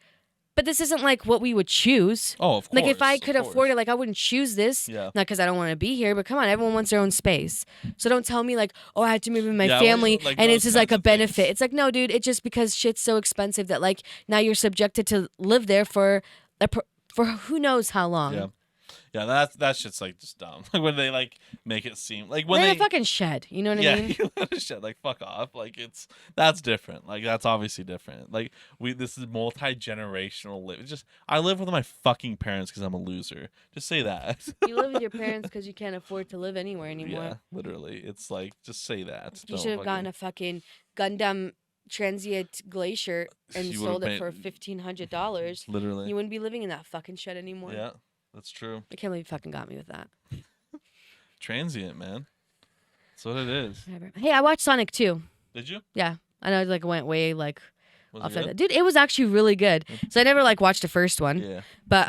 But this isn't like what we would choose. Oh, of course. Like if I could afford it, like I wouldn't choose this. Yeah. Not because I don't want to be here, but come on, everyone wants their own space. So don't tell me like, oh, I have to move with my family, like and those this is like kinds a of benefit. things. It's like, no, dude, it's just because shit's so expensive that like now you're subjected to live there for who knows how long. Yeah. Yeah, that shit's like just dumb. Like when they like make it seem like when They're they in a fucking shed. You know what I yeah, mean? you let a shit like fuck off. Like that's different. Like that's obviously different. Like this is multi-generational live. It's just I live with my fucking parents because I'm a loser. Just say that. You live with your parents because you can't afford to live anywhere anymore. Yeah, literally. It's like just say that. You should have gotten a fucking Gundam transient glacier and You sold would've it for paid- $1,500. Literally. You wouldn't be living in that fucking shed anymore. Yeah, that's true. I can't believe you fucking got me with that. Transient, man. That's what it is. Whatever. Hey, I watched Sonic 2. Did you? Yeah. I know it like went way like Was off it that. good? Dude, it was actually really good. So I never like watched the first one. Yeah. But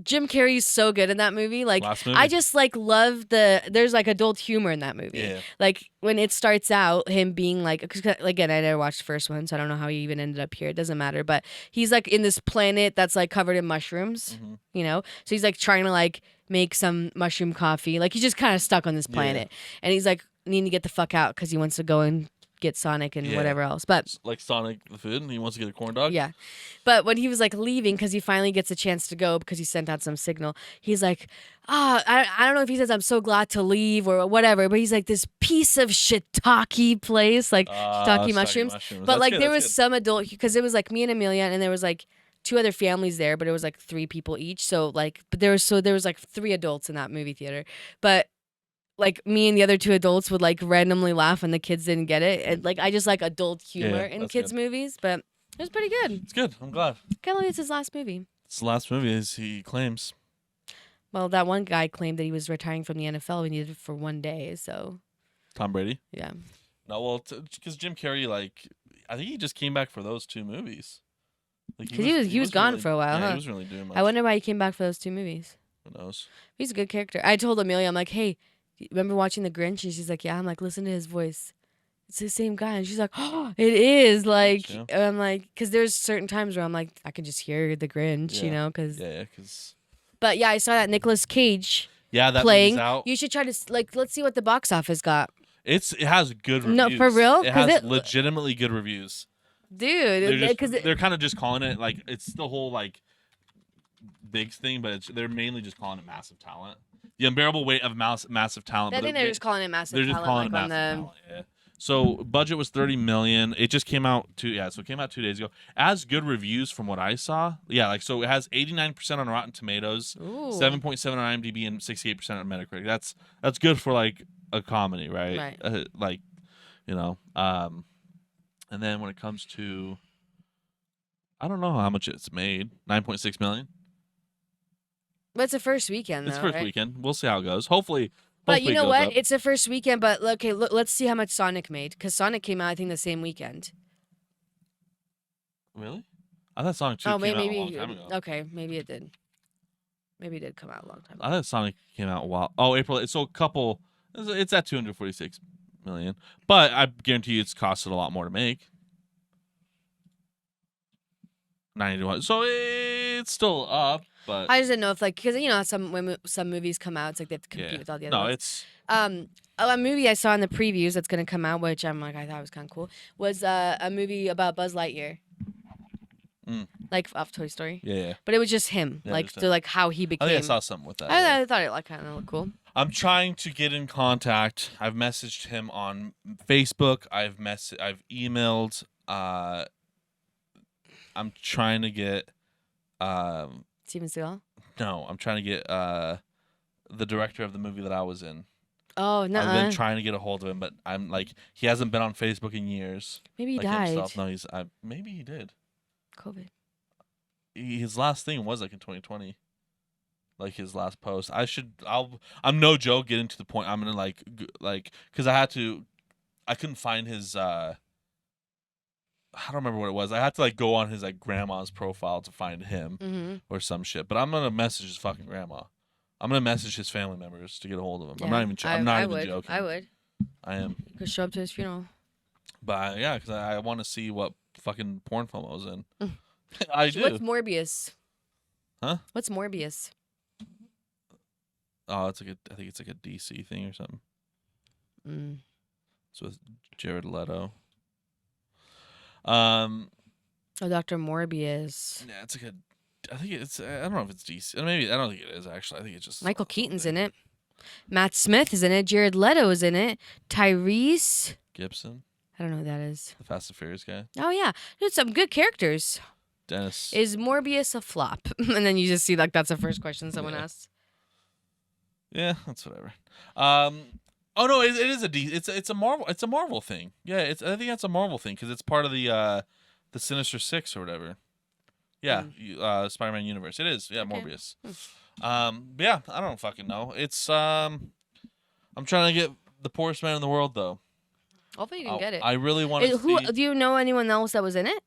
Jim Carrey's so good in that movie. Like Last movie? I just like love there's like adult humor in that movie. Yeah. Like when it starts out, him being like, 'cause, again, I never watched the first one, so I don't know how he even ended up here. It doesn't matter. But he's like in this planet that's like covered in mushrooms, Mhm. you know? So he's like trying to like make some mushroom coffee. Like he's just kind of stuck on this planet. And he's like needing to get the fuck out because he wants to go and get Sonic and Yeah. whatever else. But Like Sonic the food, and he wants to get a corn dog. yeah. But when he was like leaving, because he finally gets a chance to go because he sent out some signal, he's like, I don't know if he says I'm so glad to leave or whatever, but he's like this piece of shiitake place, like shiitake mushrooms. But That's like good, there that's was good. some adult, because it was like me and Amelia, and there was like 2 other families there, but it was like 3 people each. So like, but there was like 3 adults in that movie theater. But like me and the other 2 adults would like randomly laugh when the kids didn't get it. And like I just like adult humor in that's kids' good. movies, but it was pretty good. It's good. I'm glad. Can't believe it's his last movie. It's the last movie, as he claims. Well, that one guy claimed that he was retiring from the NFL. We needed it for 1 day, so Tom Brady. yeah. No, well, because Jim Carrey, like, I think he just came back for those 2 movies. Like, Because he was gone really, for a while, yeah, huh? he was really doing much. I wonder why he came back for those 2 movies. Who knows? He's a good character. I told Amelia, I'm like, hey, remember watching The Grinch? And she's like, yeah. I'm like, listen to his voice. It's the same guy. And she's like, oh, it is. Like, Yeah. and I'm like, because there's certain times where I'm like, I can just hear The Grinch, you Yeah. know? Cause, Yeah, because... But yeah, I saw that Nicolas Cage Yeah, that playing. movie's out. You should try to, like, let's see what the box office got. It has good reviews. No, for real? It 'Cause has it- legitimately good reviews. Dude, because They're kind of just calling it, like, it's the whole, like, big thing, but they're mainly just calling it massive talent. The unbearable weight of massive talent. I but think they're just calling it massive they're just talent, calling like it on massive the. talent. Yeah. So budget was $30 million. It just came out so it came out 2 days ago. As good reviews from what I saw. Yeah, like so it has 89% on Rotten Tomatoes, Ooh. 7.7 on IMDb, and 68% on Metacritic. That's good for like a comedy, right? Right. Like, you know. And then when it comes to, I don't know how much it's made. 9.6 million. But it's the first weekend, though. It's first right? weekend. We'll see how it goes. Hopefully. But hopefully you know it goes what? up. It's the first weekend. But okay, let's see how much Sonic made, because Sonic came out, I think, the same weekend. Really? I thought Sonic 2 Oh, came maybe. out a long time ago. Okay, maybe it did. Maybe it did come out a long time ago. I thought Sonic came out a while. Oh, April. So a couple. It's at 246 million, but I guarantee you it's costed a lot more to make. 91. So it's still up, but I just didn't know if because you know how some movies come out, it's like they have to compete yeah. with all the other No, ones. it's A movie I saw in the previews that's gonna come out, which I'm like I thought was kind of cool, was a movie about Buzz Lightyear, like off Toy Story. yeah. But it was just him, Yeah, like just so like how he I became. think I saw something with that. yeah. I thought it like kind of looked cool. I'm trying to get in contact. I've messaged him on Facebook. I've emailed. I'm trying to get. Steven Seagal. No, I'm trying to get the director of the movie that I was in. Oh no. I've been trying to get a hold of him, but I'm like he hasn't been on Facebook in years. Maybe he Like died. himself. No, maybe he did. COVID. His last thing was like in 2020. Like his last post. I'm no joke getting to the point I'm gonna like because I couldn't find his I don't remember what it was. I had to like go on his like grandma's profile to find him or some shit. But I'm gonna message his fucking grandma. I'm gonna message his family members to get a hold of him. Yeah, I'm not even. I'm not even would. joking. I would. I am. You could show up to his funeral. But yeah, because I want to see what fucking porn film I was in. I do. What's Morbius? Huh? What's Morbius? Oh, I think it's like a DC thing or something. It's with Jared Leto. Oh, Dr. Morbius. Yeah, it's like I think it's. I don't know if it's DC. Maybe I don't think it is actually. I think it's just Michael Keaton's in it. Matt Smith is in it. Jared Leto is in it. Tyrese Gibson. I don't know who that is. The Fast and Furious guy. Oh yeah, there's some good characters. Denis. Is Morbius a flop? And then you just see like that's the first question someone asks. Yeah, that's whatever. Oh no, it is it's a Marvel thing. Yeah, I think that's a Marvel thing because it's part of the Sinister Six or whatever. Yeah, Spider-Man universe. It is. Yeah, okay. Morbius. But yeah, I don't fucking know. It's I'm trying to get the poorest man in the world though. Hopefully you can get it. I really want to see. Do you know anyone else that was in it?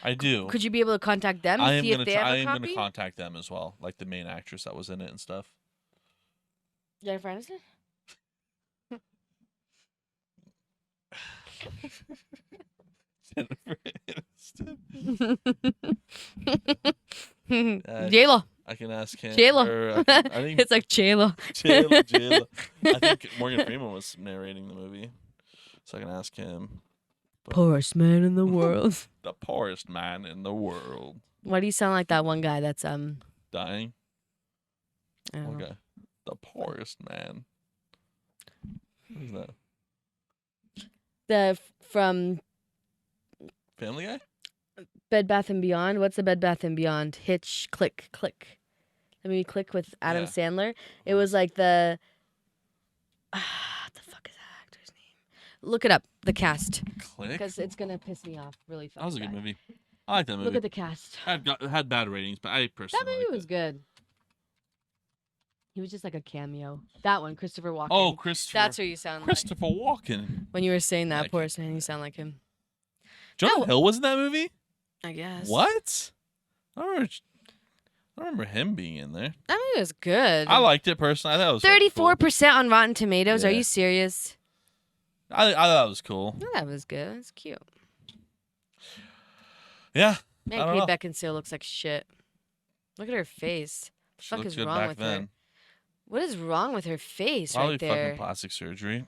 I do. Could you be able to contact them? I am going to contact them as well, like the main actress that was in it and stuff. Jennifer Aniston? Jennifer Aniston. J-Lo. I can ask him. J-Lo. I think it's like J-Lo. J-Lo. I think Morgan Freeman was narrating the movie, so I can ask him. Poorest man in the world. The poorest man in the world. Why do you sound like that one guy that's dying? Okay. The poorest man. Who's that? From Family Guy? Bed Bath & Beyond. What's the Bed Bath & Beyond? Hitch, Click. Let me click with Adam Sandler. It was like the... what the fuck is that actor's name? Look it up. The cast. Click? Because it's going to piss me off really fast. That was a good movie. I like that movie. Look at the cast. It had bad ratings, but I personally That movie was good. He was just like a cameo. That one, Christopher Walken. Oh, Christopher. That's who you sound like. Christopher Walken. When you were saying that, poorest man, you sound like him. Jonah Hill was in that movie? I guess. What? I don't remember him being in there. That movie was good. I liked it personally. I thought it was 34% on Rotten Tomatoes. Yeah. Are you serious? I thought it was cool. I thought it was good. It's cute. Yeah. Man, Kate Beckinsale looks like shit. Look at her face. What the fuck is wrong with her? What is wrong with her face right there? Probably fucking plastic surgery.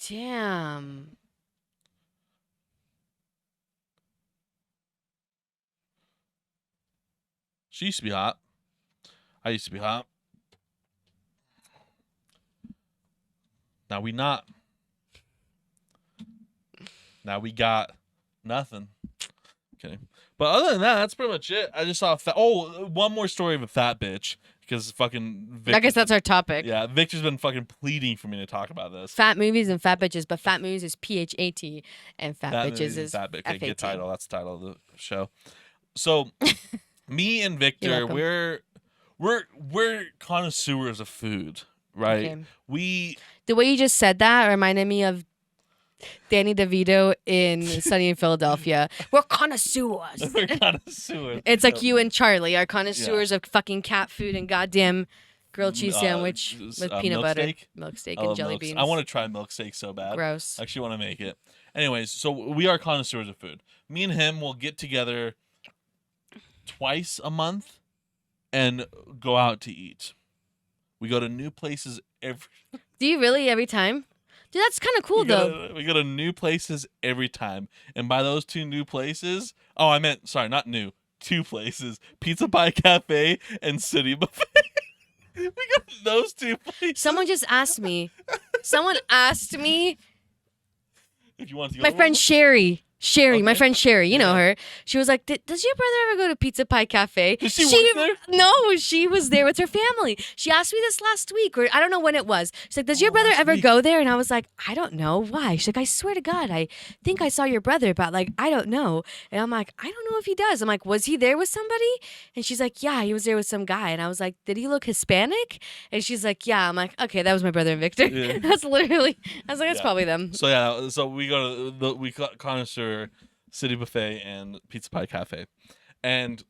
Damn. She used to be hot. I used to be hot. Now we not. Now we got nothing. Okay. But other than that, that's pretty much it. I just saw one more story of a fat bitch. Because fucking Victor, I guess that's our topic. Yeah, Victor's been fucking pleading for me to talk about this. Fat movies and fat bitches, but fat movies is PHAT and fat bitches is fat bitch. FAT. Good title. That's the title of the show. So, me and Victor, we're connoisseurs of food, right? Okay. The way you just said that reminded me of Danny DeVito in Sunny in Philadelphia. We're connoisseurs. We're connoisseurs. It's like you and Charlie are connoisseurs of fucking cat food and goddamn grilled cheese sandwich with peanut butter, milk steak, and jelly beans. I want to try milk steak so bad. Gross. I actually want to make it. Anyways, so we are connoisseurs of food. Me and him will get together twice a month and go out to eat. We go to new places every... Do you really every time? Dude, that's kind of cool, though. We go to new places every time. And by those two new places... Oh, I meant... Sorry, not new. Two places. Pizza Pie Cafe and City Buffet. We go to those two places. Someone just asked me. Someone asked me... If you want to go My friend Sherry, okay. My friend Sherry, you know her. She was like, does your brother ever go to Pizza Pie Cafe? Did she work there? No, she was there with her family. She asked me this last week, or I don't know when it was. She's like, does your brother ever go there? And I was like, I don't know. Why? She's like, I swear to God, I think I saw your brother, but like, I don't know. And I'm like, I don't know if he does. I'm like, was he there with somebody? And she's like, yeah, he was there with some guy. And I was like, did he look Hispanic? And she's like, yeah. I'm like, okay, that was my brother and Victor. Yeah. That's literally, I was like, that's probably them. So yeah, so we go to we connoisseur City Buffet and Pizza Pie Cafe. And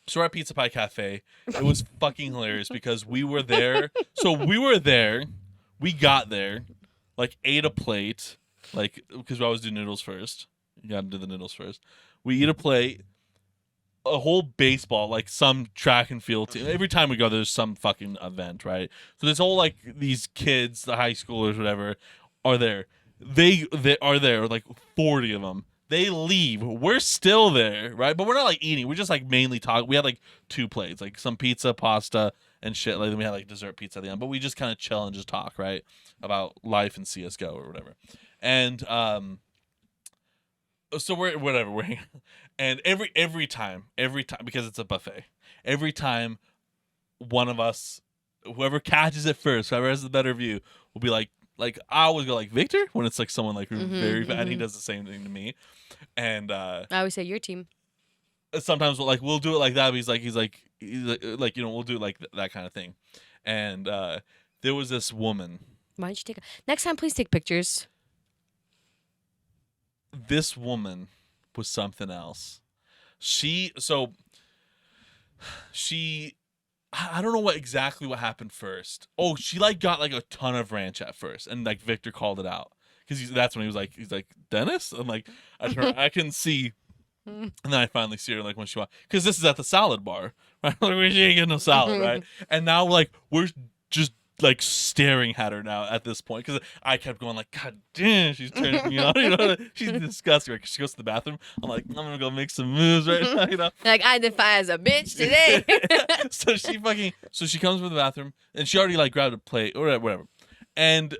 so we're at Pizza Pie Cafe. It was fucking hilarious because we were there. So we were there. We got there, like ate a plate, like because we always do noodles first. You got to do the noodles first. We eat a plate, a whole baseball, like some track and field team. Every time we go, there's some fucking event, right? So this whole like these kids, the high schoolers, whatever, are there. They are there, like 40 of them. They leave. We're still there, right? But we're not like eating. We're just like mainly talking. We had like 2 plates, like some pizza, pasta, and shit. Like then we had like dessert pizza at the end. But we just kind of chill and just talk, right, about life in CS:GO or whatever. And so we're whatever we're hanging, and every time because it's a buffet, every time one of us, whoever catches it first, whoever has the better view, will be like I always go like Victor when it's like someone like very bad. He does the same thing to me, and I always say your team. sometimes we'll do it like that. But he's like we'll do it like that kind of thing, and there was this woman. Why don't you take next time? Please take pictures. This woman was something else. She I don't know exactly what happened first. Oh, she like got like a ton of ranch at first, and like Victor called it out because that's when he's like Denis. I'm like I can see, and then I finally see her like when she walked because this is at the salad bar, right? Like she ain't getting no salad, right? And now like we're just like staring at her now at this point because I kept going like, God damn, she's turning me on. You know, she's disgusting. Like, she goes to the bathroom. I'm like, I'm gonna go make some moves right now. You know, like I defy as a bitch today. so she comes from the bathroom and she already like grabbed a plate or whatever, and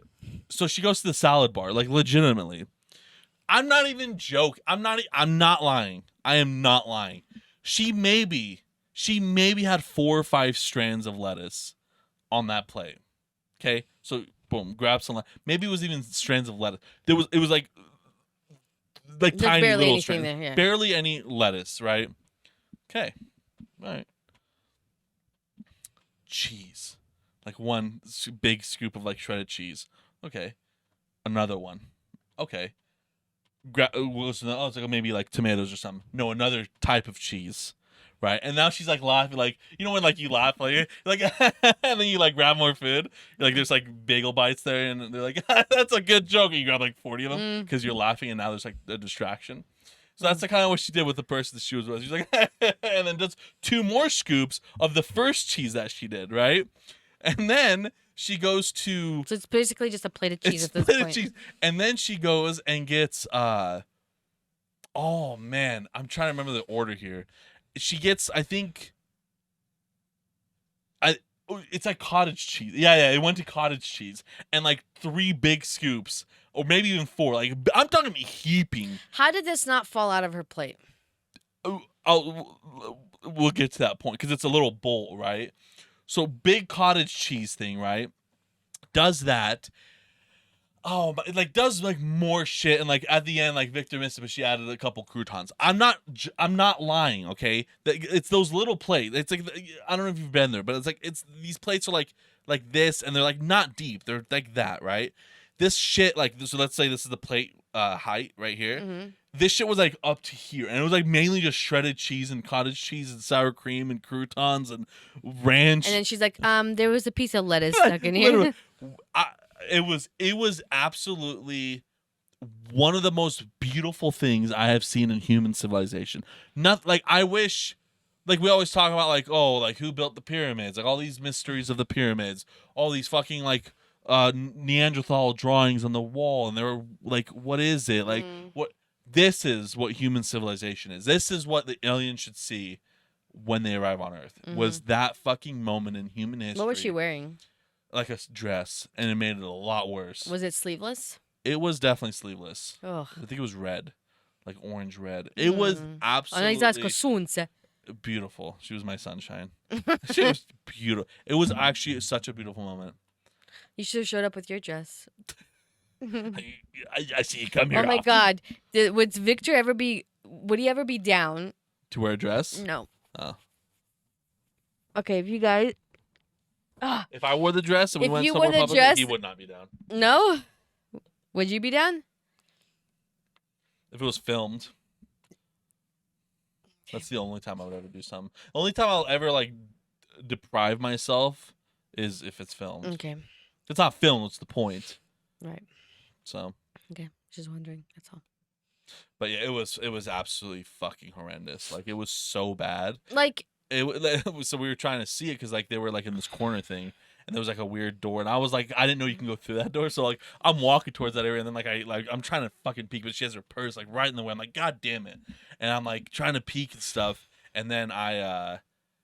so she goes to the salad bar like legitimately. I'm not even joking. I'm not lying. I am not lying. She maybe had 4 or 5 strands of lettuce on that plate. Okay, so boom, grab some. Maybe it was even strands of lettuce. It was like tiny little strands. There, yeah. Barely any lettuce, right? Okay, all right. Cheese, like one big scoop of like shredded cheese. Okay, another one. Okay, it's like maybe like tomatoes or something. No, another type of cheese. Right, and now she's like laughing, like you know when like you laugh, like and then you like grab more food, like there's like bagel bites there, and they're like that's a good joke, and you grab like 40 of them because you're laughing, and now there's like a distraction. So that's the kind of what she did with the person that she was with. She's like, and then does 2 more scoops of the first cheese that she did, right, and then she goes to. So it's basically just a plate of cheese at this point. Cheese. And then she goes and gets. Oh man, I'm trying to remember the order here. She gets, I think, it's like cottage cheese. Yeah, it went to cottage cheese and like 3 big scoops, or maybe even 4. Like I'm talking heaping. How did this not fall out of her plate? We'll get to that point because it's a little bowl, right? So big cottage cheese thing, right? Does that. Oh, but it like does like more shit, and like at the end, like Victor missed it, but she added a couple croutons. I'm not lying, okay? It's those little plates. It's like I don't know if you've been there, but it's these plates are like this, and they're like not deep. They're like that, right? This shit like so. Let's say this is the plate height right here. Mm-hmm. This shit was like up to here, and it was like mainly just shredded cheese and cottage cheese and sour cream and croutons and ranch. And then she's like, there was a piece of lettuce stuck in here. It was absolutely one of the most beautiful things I have seen in human civilization. Not like I wish, like we always talk about, like like who built the pyramids, like all these mysteries of the pyramids, all these fucking like Neanderthal drawings on the wall, and they were like, what is it? Like what? This is what human civilization is. This is what the aliens should see when they arrive on Earth. Was that fucking moment in human history? What was she wearing? Like a dress, and it made it a lot worse. Was it sleeveless? It was definitely sleeveless. Oh, I think it was red, like orange red. It was absolutely beautiful. She was my sunshine. She was beautiful. It was actually such a beautiful moment. You should have showed up with your dress. I see you come here. Oh my God! Would Victor ever be? Would he ever be down to wear a dress? No. Oh. Okay, if you guys. If I wore the dress and we went somewhere public, he would not be down. No? Would you be down? If it was filmed. That's the only time I would ever do something. The only time I'll ever like deprive myself is if it's filmed. Okay. If it's not filmed, what's the point? Right. So. Okay. Just wondering. That's all. But yeah, it was absolutely fucking horrendous. Like it was so bad. Like, So we were trying to see it because like they were like in this corner thing, and there was like a weird door, and I was like, I didn't know you can go through that door. So like I'm walking towards that area, and then I'm trying to fucking peek, but she has her purse like right in the way. I'm like, God damn it! And I'm like trying to peek and stuff, and then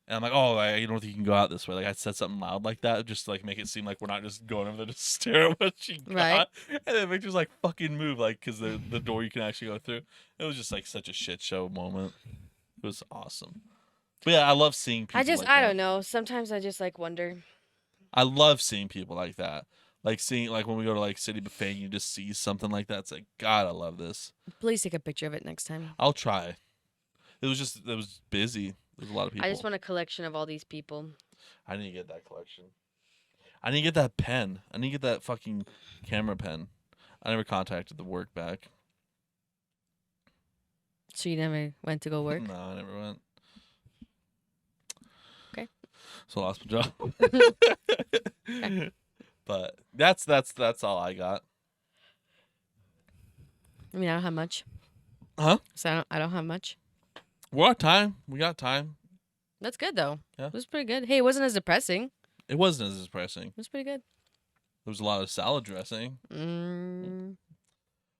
and I'm like, oh, I don't think you can go out this way. Like I said something loud like that, just to like make it seem like we're not just going over there to stare at what she got. Right. And then Victor's like, fucking move, like, because the door you can actually go through. It was just like such a shit show moment. It was awesome. But yeah, I love seeing people. I don't know. Sometimes I just like wonder. I love seeing people like that. Like seeing like when we go to like City Buffet and you just see something like that. It's like, God, I love this. Please take a picture of it next time. I'll try. It was busy. There's a lot of people. I just want a collection of all these people. I need to get that collection. I need to get that pen. I need to get that fucking camera pen. I never contacted the work back. So you never went to go work? No, I never went. Okay. So I lost my job. Okay. But that's all I got. I mean, I don't have much. Huh? So I don't have much. We're on time. We got time. That's good though. Yeah. It was pretty good. Hey, it wasn't as depressing. It wasn't as depressing. It was pretty good. There was a lot of salad dressing.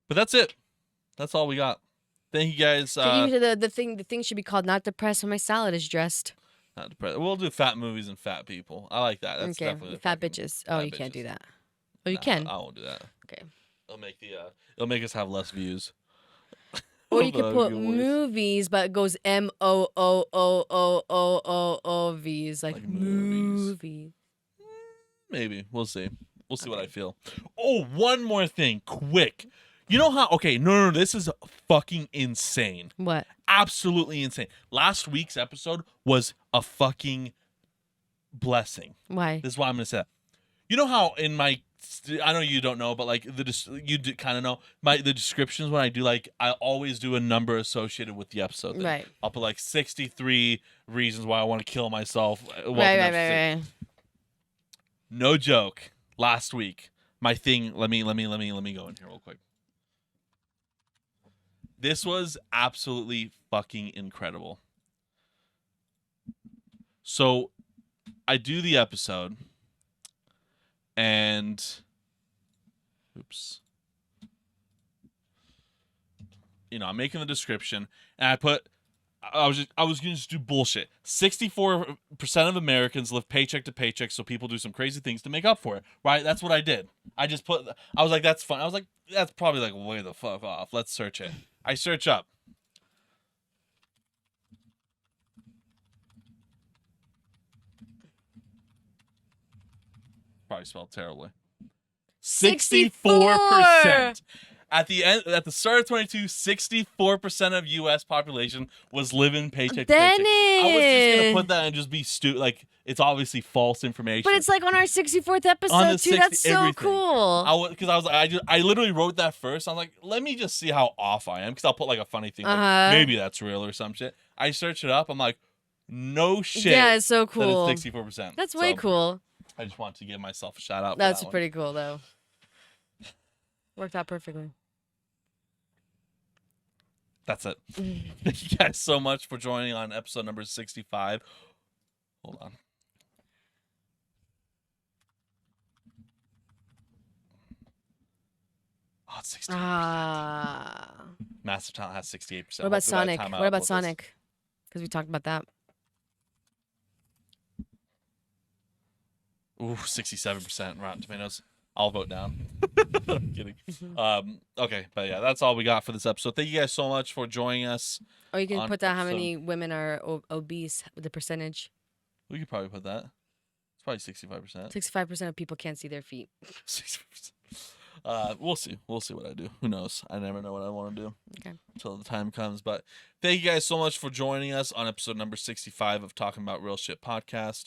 But that's it. That's all we got. Thank you guys. The thing should be called "Not Depressed" when my salad is dressed. Not depressed. We'll do fat movies and fat people. I like that. That's definitely fat bitches. Oh, you can't do that. Oh, you can. I won't do that. Okay. It'll make us have less views. Or you could put movies, but it goes MOOOOOOOOVs, like movies. Maybe. We'll see. We'll see what I feel. Oh, one more thing, quick. You know how? Okay, no, this is fucking insane. What? Absolutely insane. Last week's episode was a fucking blessing. Why? This is why I'm gonna say that. You know how in my, I know you don't know, but like you kind of know the descriptions when I do, like I always do a number associated with the episode. Right. I'll put like 63 reasons why I want to kill myself. Right. No joke. Last week, my thing. Let me go in here real quick. This was absolutely fucking incredible. So, I do the episode. And oops. I'm making the description and I was going to just do bullshit. 64% of Americans live paycheck to paycheck, so people do some crazy things to make up for it. Right? That's what I did. I was like, that's fun. I was like, that's probably like way the fuck off. Let's search it. I search up. Probably spelled terribly. 64%. At the start of 22, 64% of U.S. population was living paycheck to paycheck. I was just gonna put that and just be stupid. Like it's obviously false information. But it's like on our 64th episode too. That's so cool. I literally wrote that first. I'm like, let me just see how off I am, because I'll put like a funny thing. Like, maybe that's real or some shit. I search it up. I'm like, no shit. Yeah, it's so cool. That it's 64%. That's way cool. I just want to give myself a shout out. That's pretty cool though. Worked out perfectly. That's it. Thank you guys so much for joining on episode number 65. Hold on. Oh, it's 68%. Massive Talent has 68%. What about Sonic? What about Sonic? Because we talked about that. Ooh, 67% Rotten Tomatoes. I'll vote down. I'm kidding. Okay, but yeah, that's all we got for this episode. Thank you guys so much for joining us. Or you can put down how many women are obese with the percentage. We could probably put that. It's probably 65%. 65% of people can't see their feet. 60%. We'll see. We'll see what I do. Who knows? I never know what I want to do. Okay. Until the time comes. But thank you guys so much for joining us on episode number 65 of Talking About Real Shit podcast.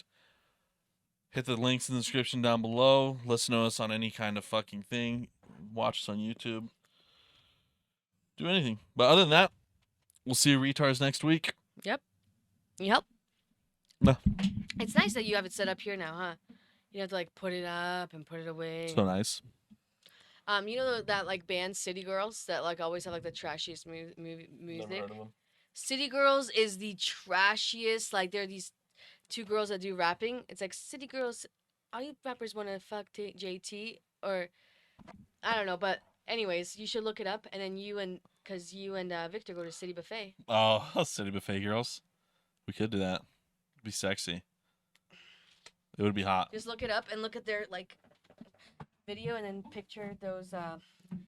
Hit the links in the description down below. Listen to us on any kind of fucking thing. Watch us on YouTube. Do anything. But other than that, we'll see you retards next week. Yep. Yep. No. It's nice that you have it set up here now, huh? You have to like put it up and put it away. So nice. You know that like band City Girls that like always have like the trashiest Never music. heard of them. City Girls is the trashiest. Like they're these two girls that do rapping. It's like City Girls. All you rappers want to fuck JT or I don't know, but anyways, you should look it up and then cause you and Victor go to City Buffet. Oh, City Buffet Girls. We could do that. It'd be sexy. It would be hot. Just look it up and look at their like video and then picture those